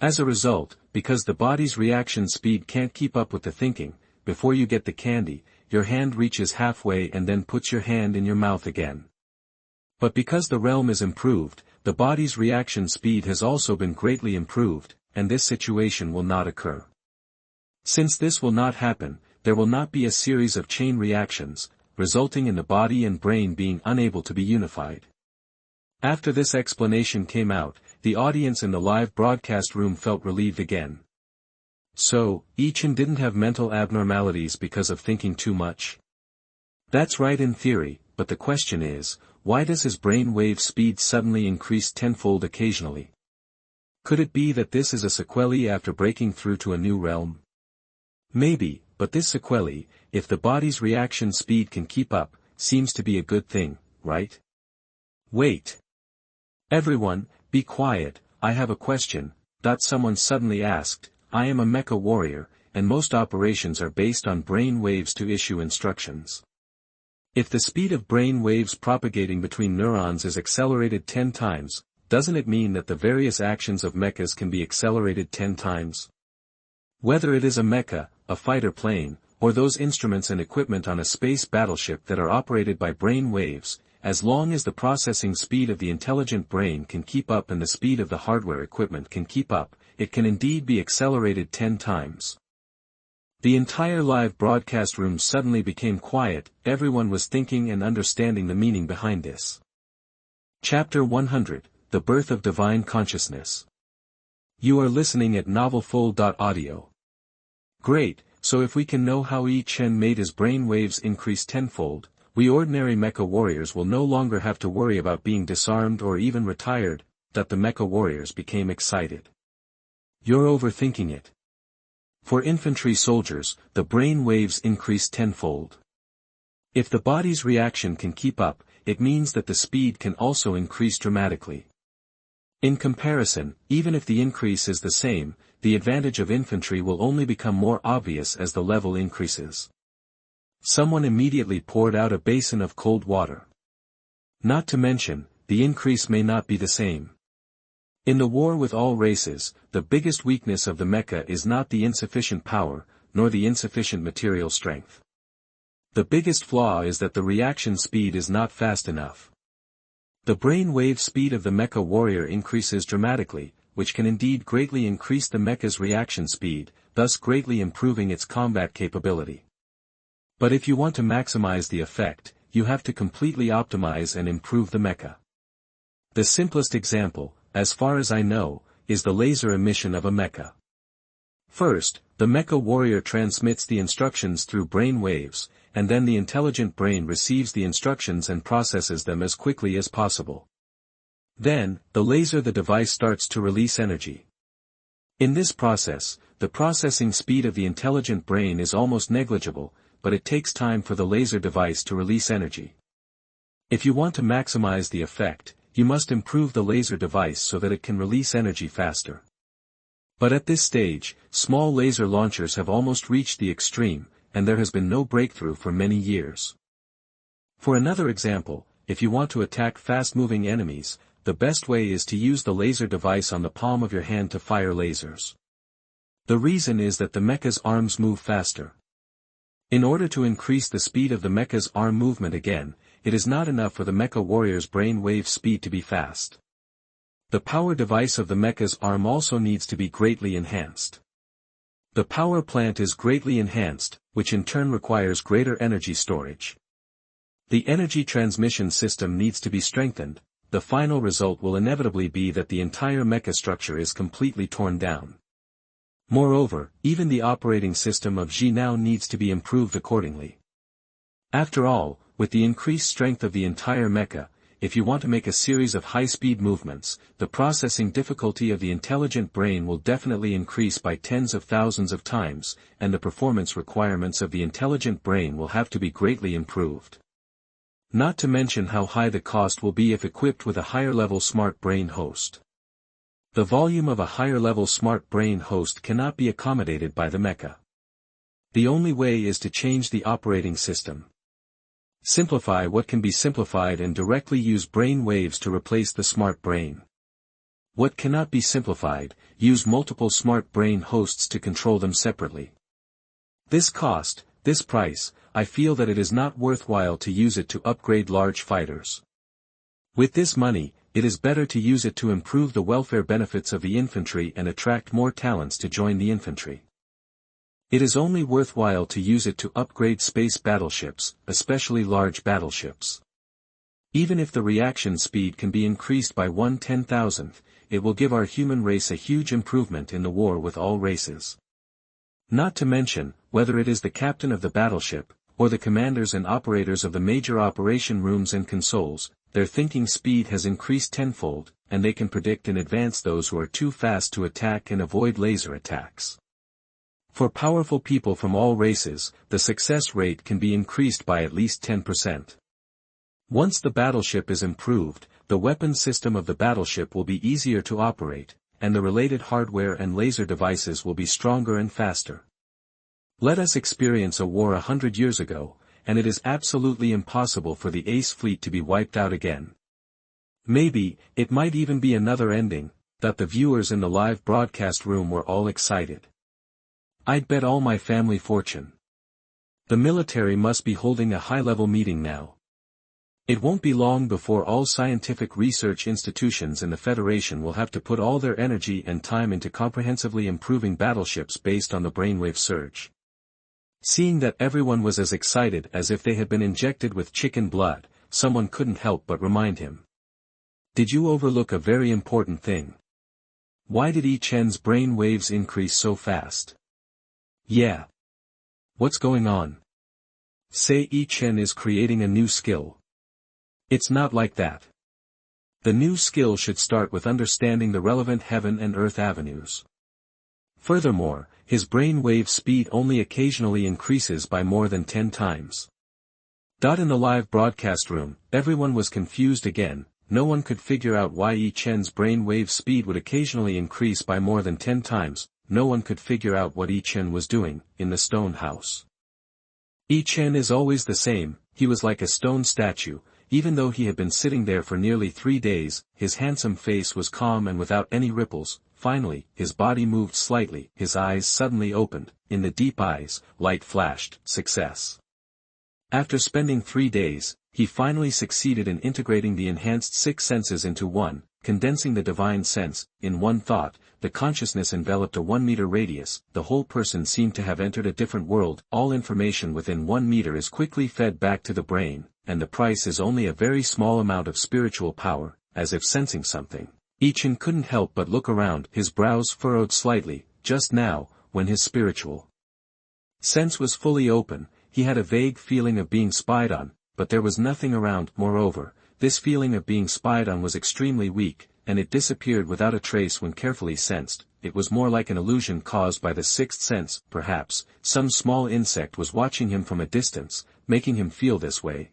[SPEAKER 1] As a result, because the body's reaction speed can't keep up with the thinking, before you get the candy, your hand reaches halfway and then puts your hand in your mouth again. But because the realm is improved, the body's reaction speed has also been greatly improved, and this situation will not occur. Since this will not happen, there will not be a series of chain reactions, resulting in the body and brain being unable to be unified. After this explanation came out, the audience in the live broadcast room felt relieved again. So, Yi Chen didn't have mental abnormalities because of thinking too much? That's right in theory, but the question is, why does his brain wave speed suddenly increase tenfold occasionally? Could it be that this is a sequelae after breaking through to a new realm? Maybe, but this sequelae, if the body's reaction speed can keep up, seems to be a good thing, right? Wait. Everyone, be quiet, I have a question, someone suddenly asked. I am a mecha warrior, and most operations are based on brain waves to issue instructions. If the speed of brain waves propagating between neurons is accelerated 10 times, doesn't it mean that the various actions of mechas can be accelerated 10 times? Whether it is a mecha, a fighter plane, or those instruments and equipment on a space battleship that are operated by brain waves, as long as the processing speed of the intelligent brain can keep up and the speed of the hardware equipment can keep up, it can indeed be accelerated 10 times. The entire live broadcast room suddenly became quiet, everyone was thinking and understanding the meaning behind this. Chapter 100, The Birth of Divine Consciousness. You are listening at novelfull.audio. Great, so if we can know how Yi Chen made his brain waves increase tenfold, we ordinary mecha warriors will no longer have to worry about being disarmed or even retired, that the mecha warriors became excited. You're overthinking it. For infantry soldiers, the brain waves increase tenfold. If the body's reaction can keep up, it means that the speed can also increase dramatically. In comparison, even if the increase is the same, the advantage of infantry will only become more obvious as the level increases. Someone immediately poured out a basin of cold water. Not to mention, the increase may not be the same. In the war with all races, the biggest weakness of the mecha is not the insufficient power, nor the insufficient material strength. The biggest flaw is that the reaction speed is not fast enough. The brain wave speed of the mecha warrior increases dramatically, which can indeed greatly increase the mecha's reaction speed, thus greatly improving its combat capability. But if you want to maximize the effect, you have to completely optimize and improve the mecha. The simplest example, as far as I know, is the laser emission of a mecha. First, the mecha warrior transmits the instructions through brain waves, and then the intelligent brain receives the instructions and processes them as quickly as possible. Then, the device starts to release energy. In this process, the processing speed of the intelligent brain is almost negligible, but it takes time for the laser device to release energy. If you want to maximize the effect, you must improve the laser device so that it can release energy faster. But at this stage, small laser launchers have almost reached the extreme, and there has been no breakthrough for many years. For another example, if you want to attack fast-moving enemies, the best way is to use the laser device on the palm of your hand to fire lasers. The reason is that the mecha's arms move faster. In order to increase the speed of the mecha's arm movement again, it is not enough for the mecha warrior's brain wave speed to be fast. The power device of the mecha's arm also needs to be greatly enhanced. The power plant is greatly enhanced, which in turn requires greater energy storage. The energy transmission system needs to be strengthened. The final result will inevitably be that the entire mecha structure is completely torn down. Moreover, even the operating system of Yi now needs to be improved accordingly. After all, with the increased strength of the entire mecha, if you want to make a series of high-speed movements, the processing difficulty of the intelligent brain will definitely increase by tens of thousands of times, and the performance requirements of the intelligent brain will have to be greatly improved. Not to mention how high the cost will be if equipped with a higher-level smart brain host. The volume of a higher-level smart brain host cannot be accommodated by the mecha. The only way is to change the operating system. Simplify what can be simplified and directly use brain waves to replace the smart brain. What cannot be simplified, use multiple smart brain hosts to control them separately. This price, I feel that it is not worthwhile to use it to upgrade large fighters. With this money, it is better to use it to improve the welfare benefits of the infantry and attract more talents to join the infantry. It is only worthwhile to use it to upgrade space battleships, especially large battleships. Even if the reaction speed can be increased by 1/10,000th, it will give our human race a huge improvement in the war with all races. Not to mention, whether it is the captain of the battleship, or the commanders and operators of the major operation rooms and consoles, their thinking speed has increased tenfold, and they can predict in advance those who are too fast to attack and avoid laser attacks. For powerful people from all races, the success rate can be increased by at least 10%. Once the battleship is improved, the weapon system of the battleship will be easier to operate, and the related hardware and laser devices will be stronger and faster. Let us experience a war 100 years ago, and it is absolutely impossible for the Ace fleet to be wiped out again. Maybe, it might even be another ending, that the viewers in the live broadcast room were all excited. I'd bet all my family fortune. The military must be holding a high-level meeting now. It won't be long before all scientific research institutions in the Federation will have to put all their energy and time into comprehensively improving battleships based on the brainwave surge. Seeing that everyone was as excited as if they had been injected with chicken blood, someone couldn't help but remind him. Did you overlook a very important thing? Why did Yi Chen's brain waves increase so fast? Yeah. What's going on? Say Yi Chen is creating a new skill. It's not like that. The new skill should start with understanding the relevant heaven and earth avenues. Furthermore, his brain wave speed only occasionally increases by more than 10 times. In the live broadcast room, everyone was confused again. No one could figure out why Yi Chen's brain wave speed would occasionally increase by more than 10 times. No one could figure out what Yi Chen was doing, in the stone house. Yi Chen is always the same, he was like a stone statue, even though he had been sitting there for nearly 3 days, his handsome face was calm and without any ripples. Finally, his body moved slightly, his eyes suddenly opened, in the deep eyes, light flashed, success. After spending 3 days, he finally succeeded in integrating the enhanced 6 senses into one, condensing the divine sense. In one thought, the consciousness enveloped a 1-meter radius. The whole person seemed to have entered a different world. All information within 1 meter is quickly fed back to the brain, and the price is only a very small amount of spiritual power. As if sensing something, Yi Chen couldn't help but look around. His brows furrowed slightly. Just now, when his spiritual sense was fully open, he had a vague feeling of being spied on, but there was nothing around. Moreover, this feeling of being spied on was extremely weak, and it disappeared without a trace when carefully sensed. It was more like an illusion caused by the sixth sense. Perhaps, some small insect was watching him from a distance, making him feel this way.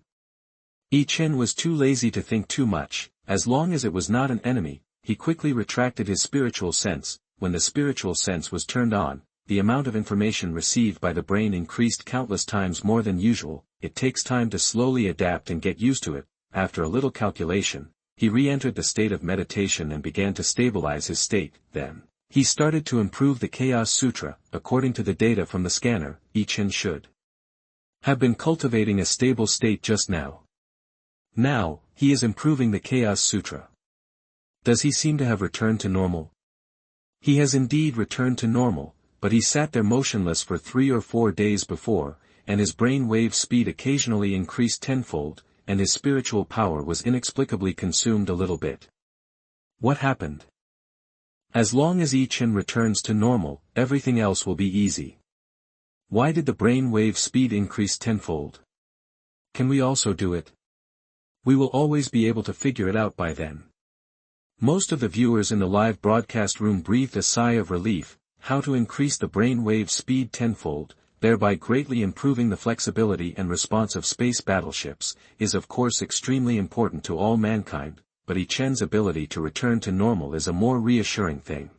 [SPEAKER 1] Yi Chen was too lazy to think too much. As long as it was not an enemy, he quickly retracted his spiritual sense. When the spiritual sense was turned on, the amount of information received by the brain increased countless times more than usual. It takes time to slowly adapt and get used to it. After a little calculation, he re-entered the state of meditation and began to stabilize his state. Then, he started to improve the Chaos Sutra. According to the data from the scanner, Yi Chen should have been cultivating a stable state just now. Now, he is improving the Chaos Sutra. Does he seem to have returned to normal? He has indeed returned to normal, but he sat there motionless for 3 or 4 days before, and his brain wave speed occasionally increased tenfold, and his spiritual power was inexplicably consumed a little bit. What happened? As long as Yi Chen returns to normal, everything else will be easy. Why did the brain wave speed increase tenfold? Can we also do it? We will always be able to figure it out by then. Most of the viewers in the live broadcast room breathed a sigh of relief. How to increase the brain wave speed tenfold, thereby greatly improving the flexibility and response of space battleships, is of course extremely important to all mankind, but Yi Chen's ability to return to normal is a more reassuring thing.